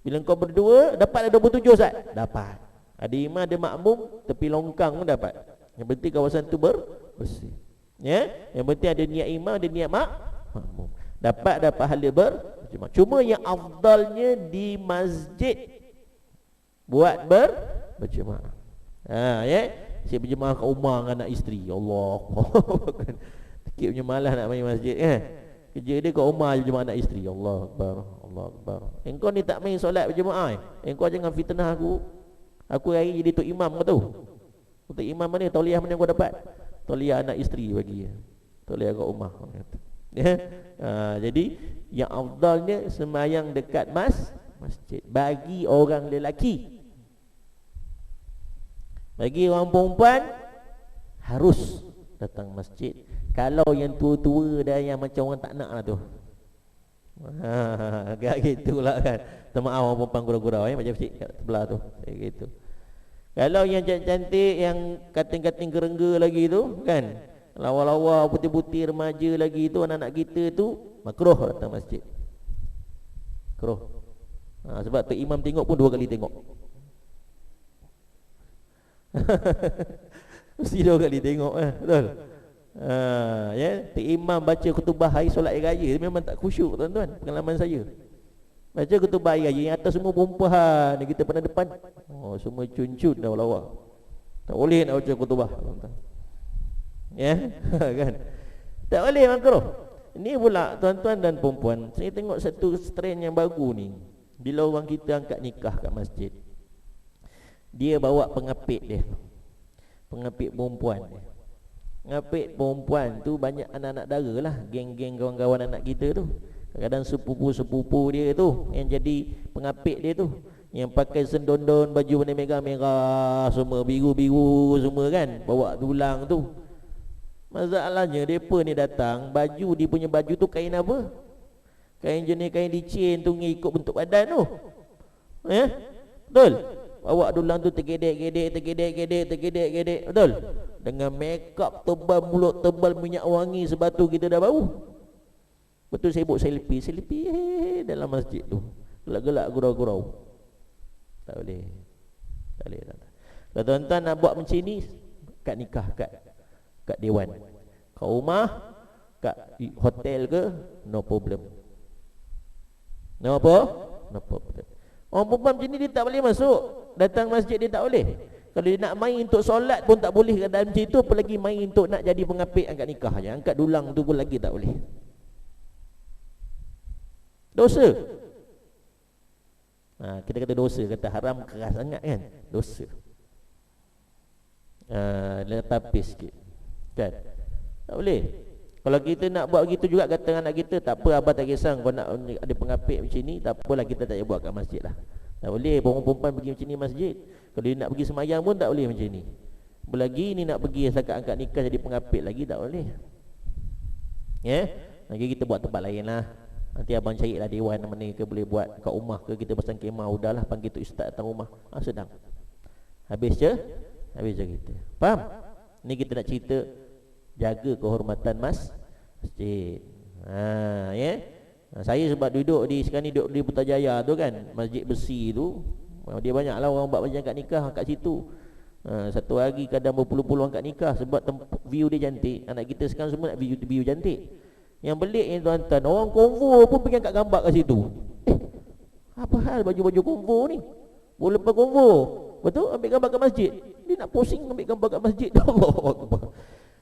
Bila kau berdua, dapat ada 27 ustaz? Dapat. Ada imam, ada makmum, tepi longkang pun dapat. Yang penting kawasan tu bersih. Yang penting ada niat imam, ada niat makmum. Dapat pahala berjemaah. Cuma yang afdalnya di masjid buat berjemaah. Saya berjemaah kat rumah dengan anak isteri. Allah. Tikip punya malas nak main masjid kan. Kerja dia kat rumah je jemaah anak isteri. Allah Akbar, Allah Akbar. Engkau ni tak main solat berjemaah. Engkau jangan fitnah aku. Aku hari jadi tok imam, kau tahu? Tok imam mana, tauliah mana kau dapat? Tauliah anak isteri bagi. Tauliah kat rumah. Jadi yang afdalnya sembahyang dekat masjid bagi orang lelaki. Bagi orang perempuan harus datang masjid. Kalau yang tua-tua dan yang macam orang tak nak lah tu, agak gitulah kan. Maaf orang perempuan gurau-gurau macam masjid kat sebelah tu, gitu. Kalau yang cantik-cantik, yang kating-kating gerengga lagi tu kan, lawa-lawa putih-putih remaja lagi tu, anak-anak kita tu, makruh datang masjid. Makruh. Sebab tu imam tengok pun 2 kali tengok. Mesti 2 kali tengok betul. Ya, imam baca khutbah hari solat raya memang tak khusyuk tuan-tuan, pengalaman saya. Baca khutbah hari raya yang atas semua perempuan, kita pada depan, semua cun-cun dah lawa. Tak boleh nak baca khutbah tuan-tuan. Ya, kan? Tak boleh makruh. Ini pula tuan-tuan dan perempuan, saya tengok satu trend yang baru ni. Bila orang kita angkat nikah kat masjid, dia bawa pengapit dia, pengapit perempuan dia. Pengapit perempuan tu banyak anak-anak dara lah, geng-geng kawan-kawan anak kita tu. Kadang-kadang sepupu-sepupu dia tu yang jadi pengapit dia tu, yang pakai sendondon, baju warna merah-merah semua, biru-biru semua kan, bawa tulang tu. Masalahnya depa ni datang, baju dia punya baju tu kain apa? Kain jenis kain licin tu, ikut bentuk badan tu. Ya? Betul? Bawa tulang tu tergedek-gedek, betul? Dengan makeup tebal, mulut tebal, minyak wangi sebatu kita dah bau. Betul, sibuk selfie dalam masjid tu. Gelak-gelak gurau-gurau. Tak boleh. Tak boleh. Kalau tuan-tuan nak buat macam ni, kat nikah, kat dewan, kat rumah, kat hotel ke, no problem. No apa? No problem. Orang perempuan macam ni dia tak boleh masuk. Datang masjid dia tak boleh. Kalau dia nak main untuk solat pun tak boleh dalam macam itu, apalagi main untuk nak jadi pengapit angkat nikah je. Angkat dulang tu pun lagi tak boleh. Dosa. Kita kata dosa, kata haram keras sangat kan. Dosa. Tapis sikit kan. Tak boleh. Kalau kita nak buat begitu juga, kata anak kita, tak apa abah tak kisah, kau nak ada pengapit macam ni, tak apalah, kita tak payah buat kat masjid lah. Tak boleh perempuan pergi macam ni masjid. Kalau dia nak pergi semayang pun tak boleh macam ni. Belagi ni nak pergi setakat angkat nikah jadi pengapit lagi, tak boleh. Ya, lagi kita buat tempat lain lah. Nanti abang carilah dewan mana ke boleh buat kat rumah ke, kita pasang kemah, udahlah panggil tu ustaz datang rumah. Sedang. Habis je kita. Faham? Ni kita nak cerita jaga kehormatan masjid. Ya. Saya sebab duduk di sekarang ni, duduk di Putrajaya tu kan, masjid besi tu, dia banyaklah orang buat macam angkat nikah kat situ. Satu hari kadang berpuluh-puluh angkat nikah sebab view dia cantik. Anak kita sekarang semua nak view cantik. Yang pelik ni tuan-tuan, orang konvo pun pergi angkat gambar kat situ. Apa hal baju-baju konvo ni? Boleh lepas konvo, betul? Ambil gambar kat masjid. Dia nak posing ambil gambar kat masjid. Allah.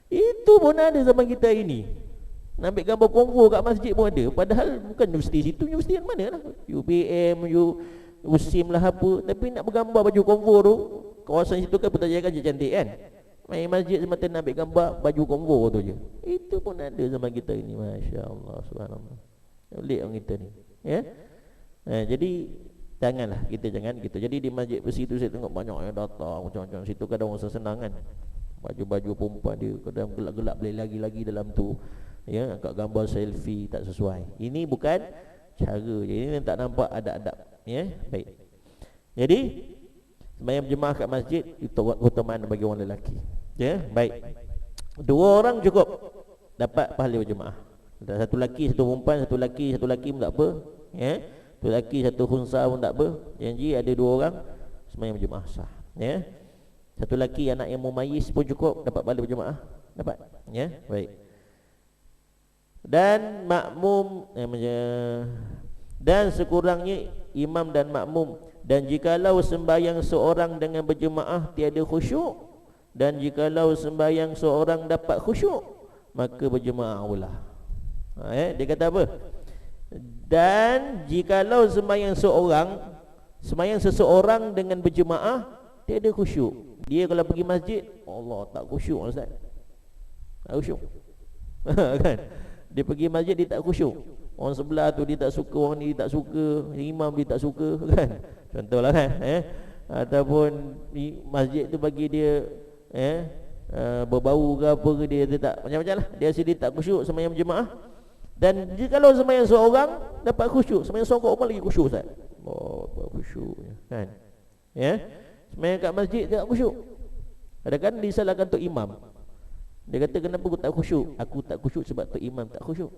Itu pun ada zaman kita ini. Nak ambil gambar konvo kat masjid pun ada. Padahal bukan universiti situ, universiti yang mana lah, UPM, USIM lah apa. Tapi nak bergambar baju konvo tu, kawasan situ kan Putrajaya kan cantik kan. Main masjid semata nak ambil gambar baju konvo tu je. Itu pun ada zaman kita ini. Masya Allah, subhanallah. Pelik orang kita ni. Ya. Jadi janganlah kita jangan gitu. Jadi di masjid besi tu saya tengok banyak yang datang macam-macam. Situ kadang orang senang kan, baju-baju perempuan dia kadang gelap-gelap boleh lagi-lagi dalam tu. Ya, angkat gambar selfie tak sesuai. Ini bukan cara. Jadi ini tak nampak adab-adab. Ya, baik. Jadi sembahyang berjemaah kat masjid itu keutamaan bagi orang lelaki. Ya, baik. 2 orang cukup dapat pahala berjemaah. Satu lelaki, satu perempuan, satu lelaki pun tak apa. Ya. Satu lelaki, satu khunsa pun tak apa. Janji ada 2 orang sembahyang berjemaah sah. Ya. Satu lelaki anak yang mumayyiz pun cukup dapat pahala berjemaah. Dapat. Ya, baik. Dan makmum dan sekurangnya imam dan makmum. Dan jikalau sembahyang seorang dengan berjemaah tiada khusyuk, dan jikalau sembahyang seorang dapat khusyuk, maka berjemaah pula. Dia kata apa? Dan jikalau sembahyang seseorang dengan berjemaah tiada khusyuk. Dia kalau pergi masjid, Allah tak khusyuk Ustaz. Tak khusyuk. Kan? Dia pergi masjid dia tak khusyuk. Orang sebelah tu dia tak suka, orang ni tak suka, imam dia tak suka kan. Contohlah kan, ataupun masjid tu bagi dia berbau ke apa ke, dia tak macam-macam lah. Dia rasa dia tak khusyuk sembahyang berjemaah. Dan jikalau sembahyang seorang dapat khusyuk, sembahyang seorang kat rumah lagi khusyuk Ustaz. Khusyuk kan. Ya. Sembahyang kat masjid tak khusyuk. Kadang-kadang disalahkan tok imam. Dia kata kenapa aku tak khusyuk? Aku tak khusyuk sebab tok imam tak khusyuk.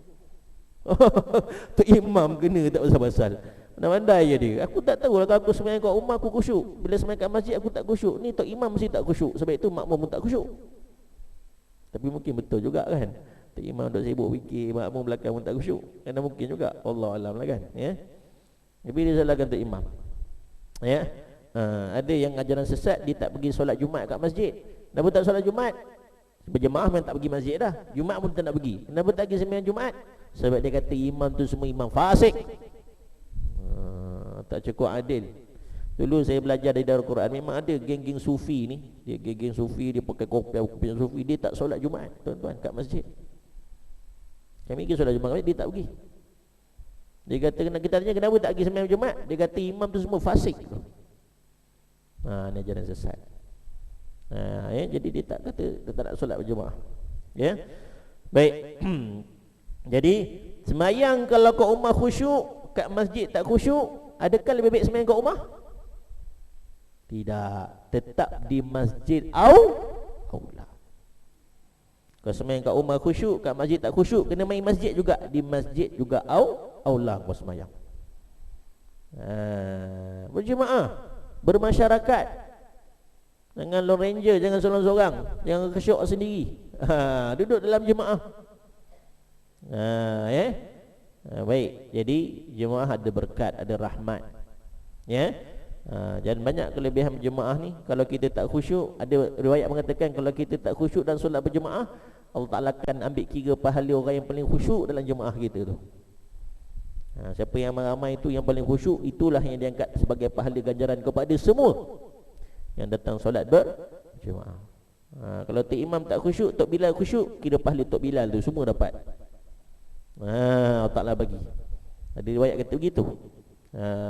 Tok imam kena tak pasal-pasal. Pandai-pandai je dia. Aku tak tahu lah, kalau aku sembahyang kat rumah aku khusyuk, bila sembahyang kat masjid aku tak khusyuk. Ni tok imam mesti tak khusyuk, sebab itu makmum pun tak khusyuk. Tapi mungkin betul juga kan, tok imam duk sibuk fikir, makmum belakang pun tak khusyuk. Kan mungkin juga, Allah alam lah kan, ya. Tapi dia salahkan tok imam, ya. Ada yang ajaran sesat, dia tak pergi solat Jumaat kat masjid. Kenapa tak solat Jumaat? Berjemaah memang tak pergi masjid dah, Jumaat pun tak nak pergi. Kenapa tak pergi sembahyang Jumaat? Sebab dia kata imam tu semua imam fasik. Tak cukup adil. Dulu saya belajar dari Darul Quran, memang ada geng-geng sufi ni, dia geng-geng sufi, dia pakai kopiah sufi, dia tak solat Jumaat tuan-tuan kat masjid. Kami pergi solat Jumaat, dia tak pergi. Dia kata, kita tanya kenapa tak pergi sembahyang Jumaat, dia kata imam tu semua fasik. Ni ajaran sesat. Ya, jadi dia tak kata dia tak nak solat berjemaah. Ya. Baik. Jadi sembahyang kalau kat rumah khusyuk, kat masjid tak khusyuk, adakah lebih baik sembahyang kat rumah? Tidak, tetap di masjid aula. Kalau sembahyang kat rumah khusyuk, kat masjid tak khusyuk, kena main masjid juga, di masjid juga aula kau sembahyang. Berjemaah, bermasyarakat. Jangan lone ranger, jangan seorang-seorang, jangan khusyuk sendiri. Duduk dalam jemaah. Baik, jadi jemaah ada berkat, ada rahmat. Ya. Dan banyak kelebihan berjemaah ni. Kalau kita tak khusyuk, ada riwayat mengatakan kalau kita tak khusyuk dan solat berjemaah, Allah Ta'ala akan ambil kira pahala orang yang paling khusyuk dalam jemaah kita tu. Siapa yang ramai itu yang paling khusyuk, itulah yang diangkat sebagai pahala ganjaran kepada semua yang datang solat berjemaah. Kalau Tok Imam tak khusyuk, Tok Bilal khusyuk, kira pahala Tok Bilal tu semua dapat. Allah Ta'ala bagi. Ada riwayat kata begitu.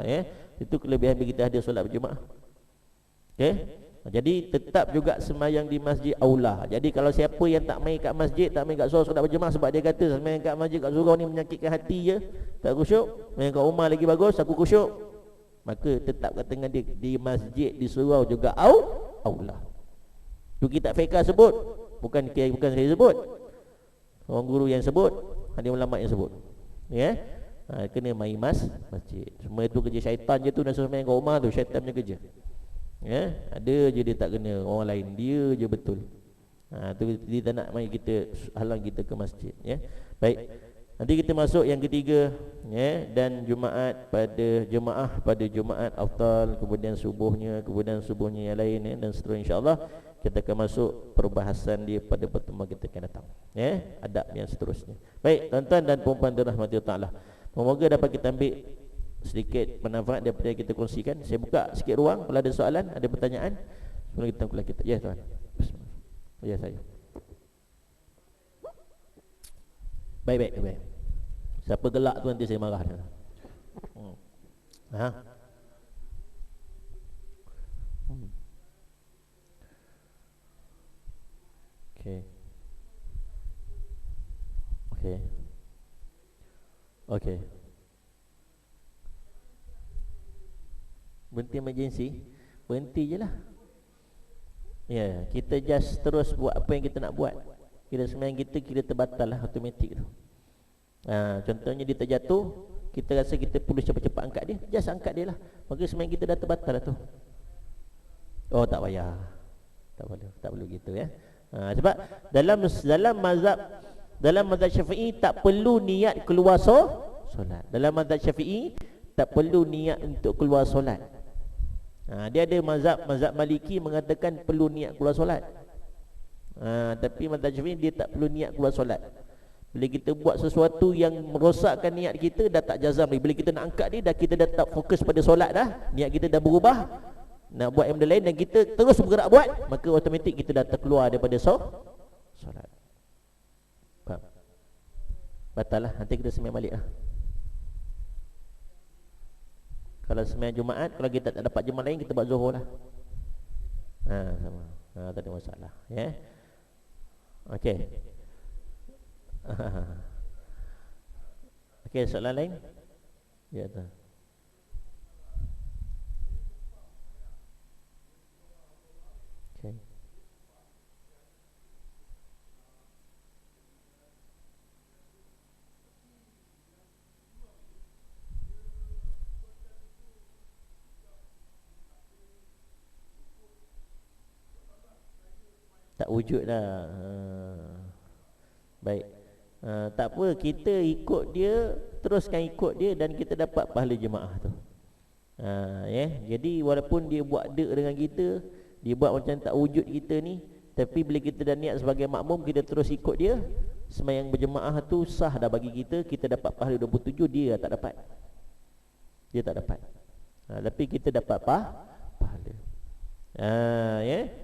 Ya, itu kelebihan bila kita hadir solat berjemaah. Okey. Jadi tetap juga sembahyang di masjid aula. Jadi kalau siapa yang tak main kat masjid, tak main kat surau solat berjemaah sebab dia kata sembahyang kat masjid kat surau ni menyakitkan hati je, tak khusyuk, main kat rumah lagi bagus, aku khusyuk, maka tetap kata dengan dia di masjid, di surau juga aula. Tu kitab fiqh sebut, bukan saya sebut. Orang guru yang sebut, ada ulama yang sebut. Ya. Kena mai masjid. Semua itu kerja syaitan je tu, nak suruh main kat rumah tu, syaitan punya kerja. Ya, ada je dia tak kena, orang lain dia je betul. Tu dia tak nak mai kita, halang kita ke masjid, ya. Baik. Nanti kita masuk yang ketiga, ya, dan Jumaat pada jemaah pada Jumaat afdal, kemudian subuhnya yang lain, ya, dan seterusnya insya-Allah kita akan masuk perbahasan dia pada pertemuan kita akan datang, ya, adab yang seterusnya. Baik, tuan-tuan dan puan-puan dirahmati Allah Taala. Semoga dapat kita ambil sedikit manfaat daripada yang kita kongsikan. Saya buka sikit ruang kalau ada soalan, ada pertanyaan sebelum kita kuliah kita. Ya tuan. Ya saya. Baik. Siapa gelak tu nanti saya marah dia. Okey. Berhenti emergency, berhenti je lah. Ya, kita just terus buat apa yang kita nak buat. Kira sembahyang kita terbatal lah, automatik tu. Contohnya dia terjatuh, kita rasa kita perlu cepat-cepat angkat dia, just angkat dia lah. Maka sembahyang kita dah terbatal lah tu. Oh, tak payah. Tak perlu gitu, ya. Sebab dalam mazhab Syafi'i tak perlu niat keluar solat. Dalam mazhab Syafi'i tak perlu niat untuk keluar solat. Dia ada mazhab Maliki mengatakan perlu niat keluar solat. Tapi mazhab Syafi'i dia tak perlu niat keluar solat. Bila kita buat sesuatu yang merosakkan niat kita, dah tak jazam lagi. Bila kita nak angkat dia, kita dah tak fokus pada solat dah. Niat kita dah berubah, nak buat yang benda lain, dan kita terus bergerak buat, maka automatik kita dah terkeluar daripada solat. Faham? Batal lah, nanti kita sembahyang balik lah. Kalau sembahyang Jumaat, kalau kita tak dapat jemaah lain, kita buat Zuhur lah. Sama. Tak ada masalah, ya. Okey. Okey, soalan lain? Ya, tak. Okey. Tak wujud dah. Baik. Tak apa, kita ikut dia, teruskan ikut dia dan kita dapat pahala jemaah tu. Jadi walaupun dia buat dek dengan kita, dia buat macam tak wujud kita ni, tapi bila kita dah niat sebagai makmum, kita terus ikut dia, sembahyang berjemaah tu sah dah bagi kita. Kita dapat pahala 27, dia tak dapat. Dia tak dapat. Tapi kita dapat pahala.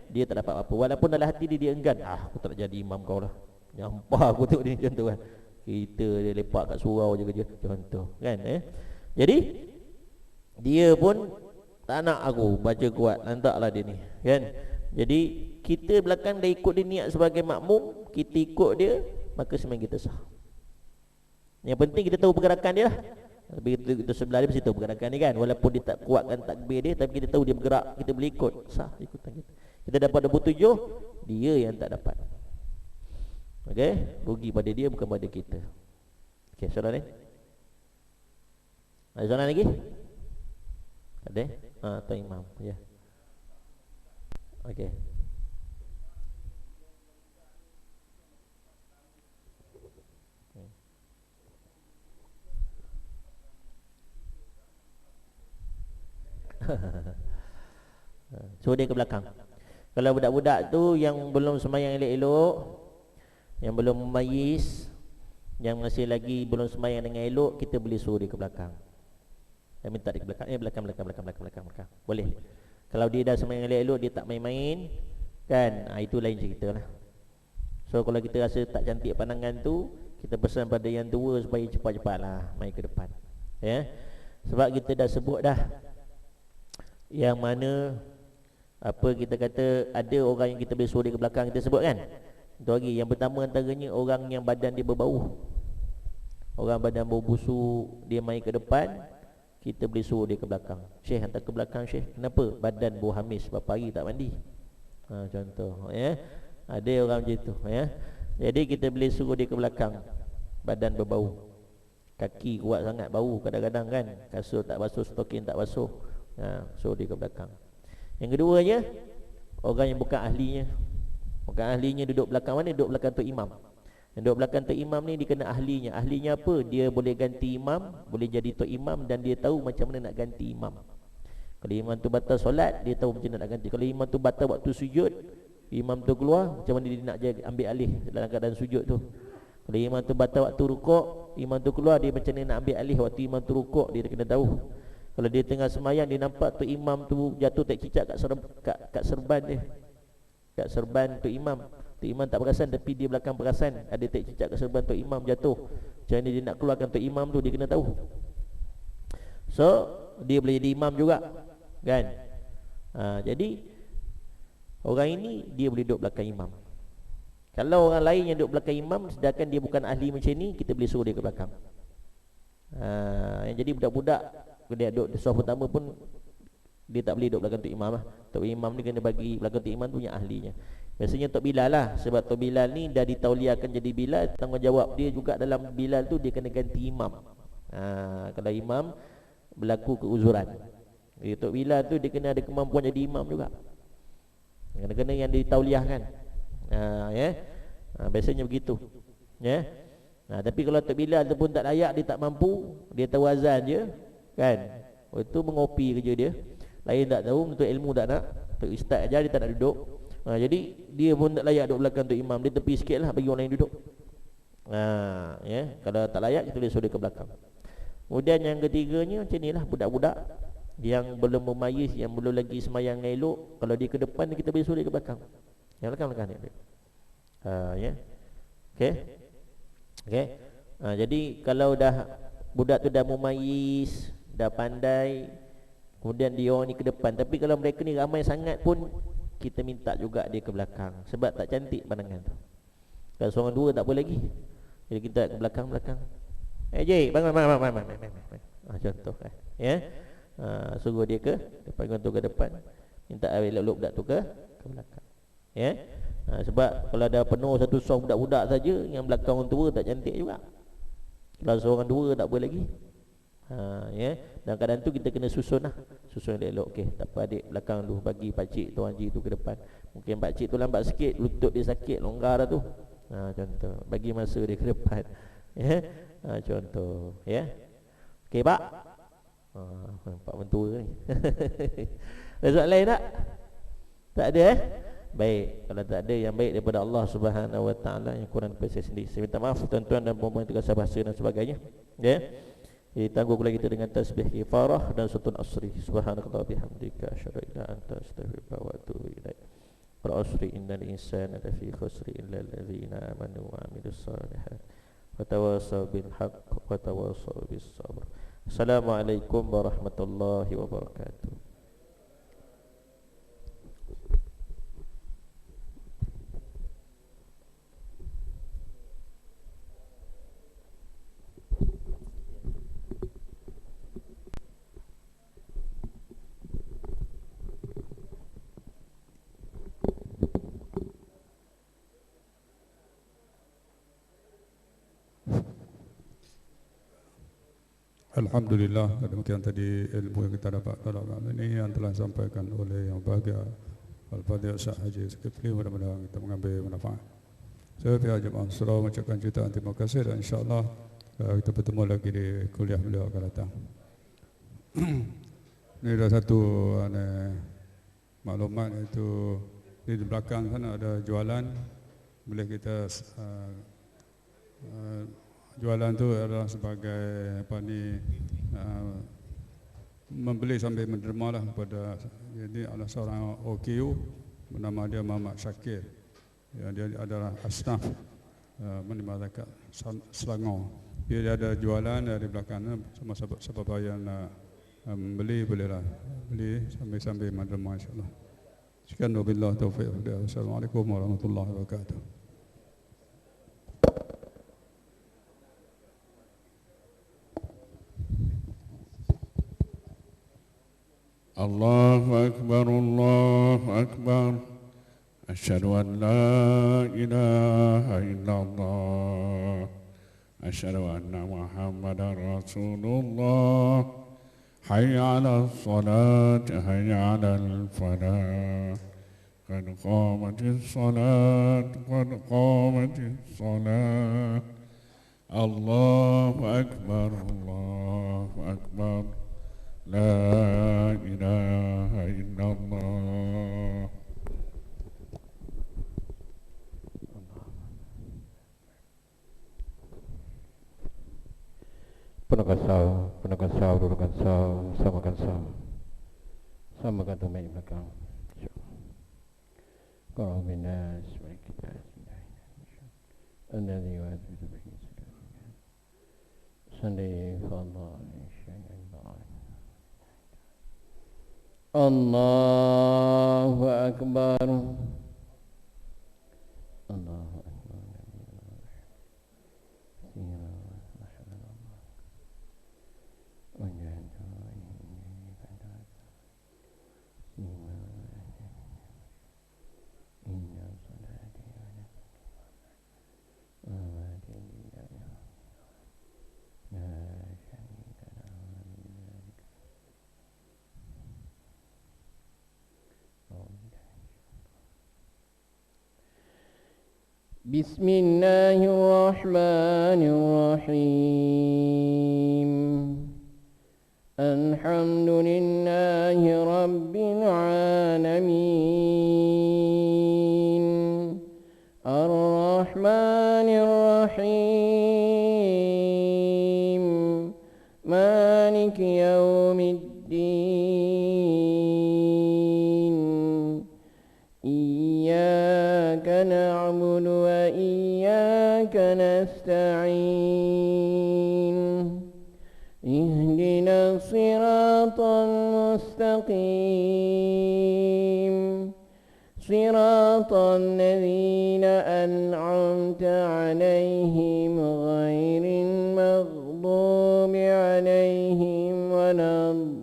Dia tak dapat apa. Walaupun dalam hati dia enggan, aku tak nak jadi imam kau lah, nyampah aku tengok dia contoh kan. Kita dia lepak kat surau je kerja, contoh kan. Jadi dia pun tak nak aku baca kuat, lantaklah dia ni kan. Jadi kita belakang dah ikut dia niat sebagai makmum, kita ikut dia, maka sembahyang kita sah. Yang penting kita tahu pergerakan dia lah. Tapi kita sebelah dia mesti tahu pergerakan dia kan. Walaupun dia tak kuatkan takbir dia, tapi kita tahu dia bergerak, kita boleh ikut, sah ikutan kita. Kita dapat 27, dia yang tak dapat. Okey, rugi pada dia bukan pada kita. Okey, soalan ni? Ada soalan lagi? Ada? Tuan Imam. Ya. Okey. Suruh dia ke belakang. Kalau budak-budak tu yang belum sembahyang elok-elok, yang belum memayis, yang masih lagi belum sembahyang dengan elok, kita boleh suruh dia ke belakang. Saya minta dia ke belakang. Belakang. Boleh. Kalau dia dah sembahyang elok-elok, dia tak main-main kan, itu lain cerita lah. So kalau kita rasa tak cantik pandangan tu, kita pesan pada yang tua supaya cepat-cepat lah main ke depan. Sebab kita dah sebut dah, yang mana apa kita kata, ada orang yang kita boleh suruh dia ke belakang, kita sebut kan. Itu lagi. Yang pertama antaranya orang yang badan dia berbau. Orang badan bau busuk, dia main ke depan, kita boleh suruh dia ke belakang. Syekh, hantar ke belakang Syekh. Kenapa? Badan bau hamis, berapa hari tak mandi. Contoh ada orang macam tu Jadi kita boleh suruh dia ke belakang. Badan berbau, kaki kuat sangat bau kadang-kadang kan, kasut tak basuh, stokin tak basuh, suruh dia ke belakang. Yang keduanya, orang yang bukan ahlinya. Bukan ahlinya duduk belakang mana? Duduk belakang Tok Imam. Yang duduk belakang Tok Imam ni dia kena ahlinya. Ahlinya apa? Dia boleh ganti imam, boleh jadi Tok Imam, dan dia tahu macam mana nak ganti imam. Kalau imam tu batal solat, dia tahu macam mana nak ganti. Kalau imam tu batal waktu sujud, imam tu keluar, macam mana dia nak ambil alih dalam keadaan sujud tu. Kalau imam tu batal waktu rukuk, imam tu keluar, dia macam mana nak ambil alih waktu imam tu rukuk, dia kena tahu. Kalau dia tengah sembahyang, dia nampak tu imam tu jatuh tak cicak kat serban dia, kat serban tu imam. Tu imam tak perasan, tapi dia belakang perasan ada tak cicak kat serban tu imam jatuh. Macam mana dia nak keluarkan tu imam tu, dia kena tahu. So dia boleh jadi imam juga kan. Jadi orang ini dia boleh duduk belakang imam. Kalau orang lain yang duduk belakang imam sedangkan dia bukan ahli macam ni, kita boleh suruh dia ke belakang. Yang jadi budak-budak dia duduk di soft pertama pun dia tak boleh duduk belakang Tok Imam lah. Tok Imam ni kena bagi belakang Tok Imam tu yang ahlinya. Biasanya Tok Bilal lah, sebab Tok Bilal ni dah ditauliakan jadi Bilal, tanggungjawab dia juga dalam Bilal tu dia kena ganti imam. Kalau imam berlaku keuzuran, Tok Bilal tu dia kena ada kemampuan jadi imam juga. Kena-kena yang ditauliahkan. Biasanya begitu. Tapi kalau Tok Bilal tu pun tak layak, dia tak mampu, dia tahu azan je kan, itu mengopi kerja dia. Lain tak tahu, untuk ilmu tak nak, untuk ustaz aja dia tak nak duduk. Jadi dia pun tak layak duduk belakang Tok Imam, dia tepi sikit lah bagi orang lain duduk. Kalau tak layak, kita boleh suruh dia ke belakang. Kemudian yang ketiganya macam ni lah, budak-budak yang belum memayis, yang belum lagi semayang elok, kalau dia ke depan, kita boleh suruh dia ke belakang. Yang belakang ni. Jadi kalau dah budak tu dah memayis, dah pandai, kemudian dia orang ni ke depan. Tapi kalau mereka ni ramai sangat pun, kita minta juga dia ke belakang, sebab tak cantik pandangan tu. Kalau seorang dua tak boleh lagi, jadi kita ke belakang-belakang. Jay, bangun. Contoh suruh dia ke depan, tu ke depan, minta elok-elok budak tu ke belakang. Sebab kalau ada penuh satu soft budak-budak saja, yang belakang orang tua tak cantik juga. Kalau seorang dua tak boleh lagi, Ya. Dan kadang tu kita kena susun lah, susun elok. Okey, tak apa adik belakang dulu, bagi pakcik Tuan Haji tu ke depan. Mungkin pakcik tu lambat sikit, lutut dia sakit, longgar dah tu. Contoh, bagi masa dia ke depan. Ya. Contoh, ya. Okey, Pak. Pak mentua ni. Ada soalan lain tak? Tak ada Baik, kalau tak ada, yang baik daripada Allah Subhanahu Wa Taala, yang kurang daripada saya sendiri. Saya minta maaf tuan-tuan dan puan-puan yang terkasih bahasa dan sebagainya. Ya. Tangguh pula kita dengan tasbih kifarah dan sutun asri. Subhanakallah bihamdika asyhadu an la ilaha illa anta astaghfiruka wa atubu ilaik. Wal asri innal insana lafi khusri illa alladzina amanu wa amilus solihat wa tawassaw bil haqq wa tawassaw bis sabr. Assalamualaikum warahmatullahi wabarakatuh. Alhamdulillah, demikian tadi ilmu yang kita dapat pada malam ini yang telah disampaikan oleh yang bahagia Al-Fadhil Ustaz Haji Zulkifli. Mudah-mudahan kita mengambil manfaat. Saya pihak Jemaah Ansaruddaullah mengucapkan jutaan terima kasih dan insya-Allah kita bertemu lagi di kuliah beliau akan datang. Ini ada satu maklumat, iaitu di belakang sana ada jualan. Boleh kita jualan tu adalah sebagai membeli sambil menderma lah kepada, jadi ada seorang OKU bernama dia Muhammad Syakir. Ya, dia adalah asnaf menerima zakat Selangor. Dia ada jualan di belakang, sama siapa yang beli bolehlah beli sambil menderma insya-Allah. Sekian, wabillahi taufiq. Assalamualaikum warahmatullahi wabarakatuh. Allahu Akbar, Allahu Akbar. Asyhadu an la ilaha illallah. Asyhadu anna Muhammadar Rasulullah. Hayya 'alas salat, hayya 'alal falah. Qad qamatis salat, qad qamatis salat. Allahu Akbar, Allahu Akbar. La ilaha illallah. Penuhkan sahur, dudukkan sahur, samakan sahur. Samakan tumit belakang. Kalau minas, mari kita Alladhi wa atubu bihi Salli Allah Allahu Akbar. Allahu Akbar. Bismillahirrahmanirrahim. Alhamdulillahi Rabbil Alamin. Ar-Rahmanir-Rahim. Maliki Yawmiddin. Iyyaka na'budu wa iyyaka nasta'in. Ihdina siratal mustaqim. Siratal ladzina an'amta 'alaihim ghairil maghdubi 'alaihim waladdallin.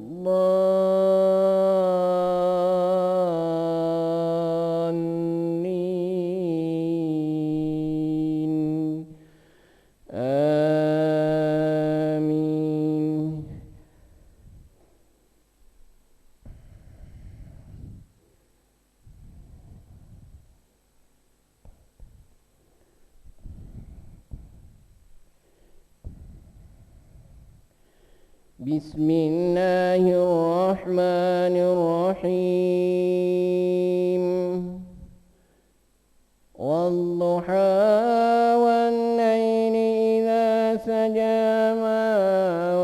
Amin. بسم الله الرحمن الرحيم والضحى والليل إذا سجى ما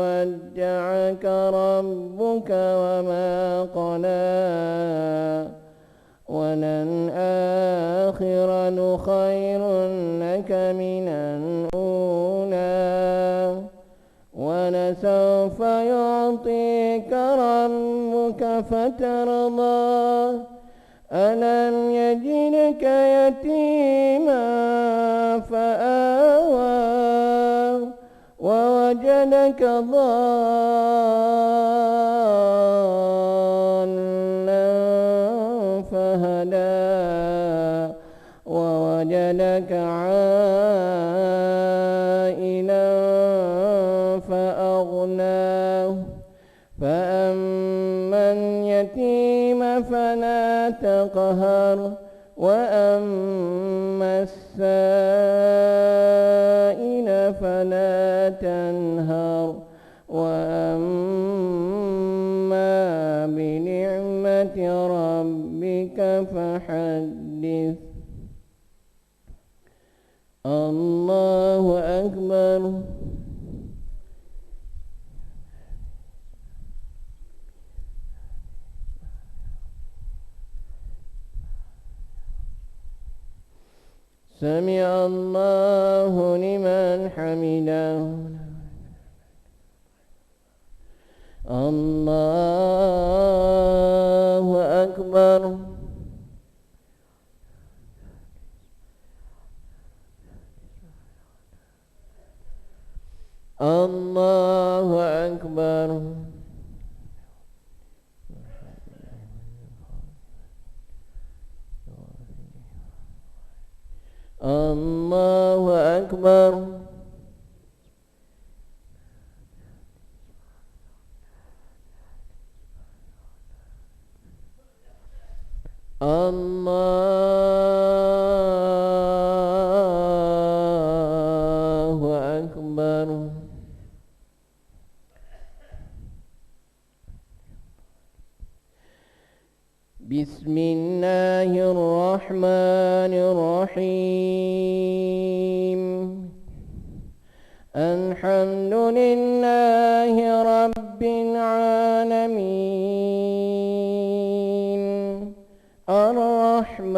ودعك ربك وما قلى وللآخرة خير لك من الأولى ولسوف يعطيك ربك فترضى ألم يجدك يتيما فآوى ووجدك ضالا فهدى ووجدك عائلا فأغنى فأما اليتيم فلا تقهر وأما السائل فلا تنهر وأما بنعمة ربك فحدث الله أكبر سمع الله لمن حمده الله أكبر الله أكبر الله أكبر الله أكبر بسم الله الرحمن الرحيم الحمد لله رب العالمين الرحمن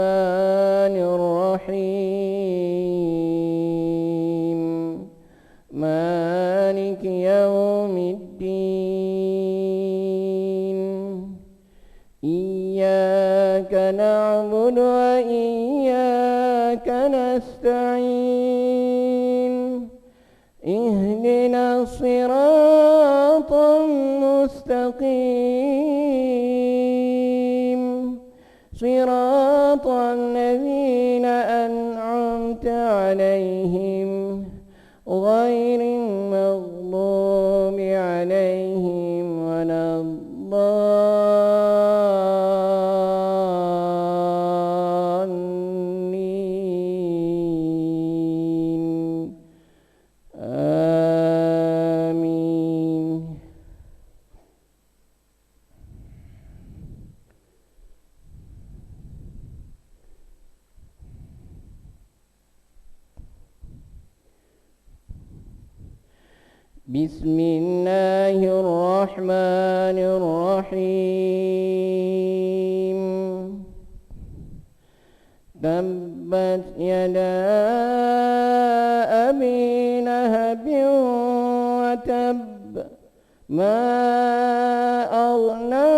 الرحيم مالك يوم الدين إياك نعبد وإياك نستعين اهدنا الصراط المستقيم صراط الذين أنعمت عليهم غير المغضوب عليهم ولا الضالين آمين بسم الله الرحمن الرحيم تبت يدا أبي لهب وتب ما أغنى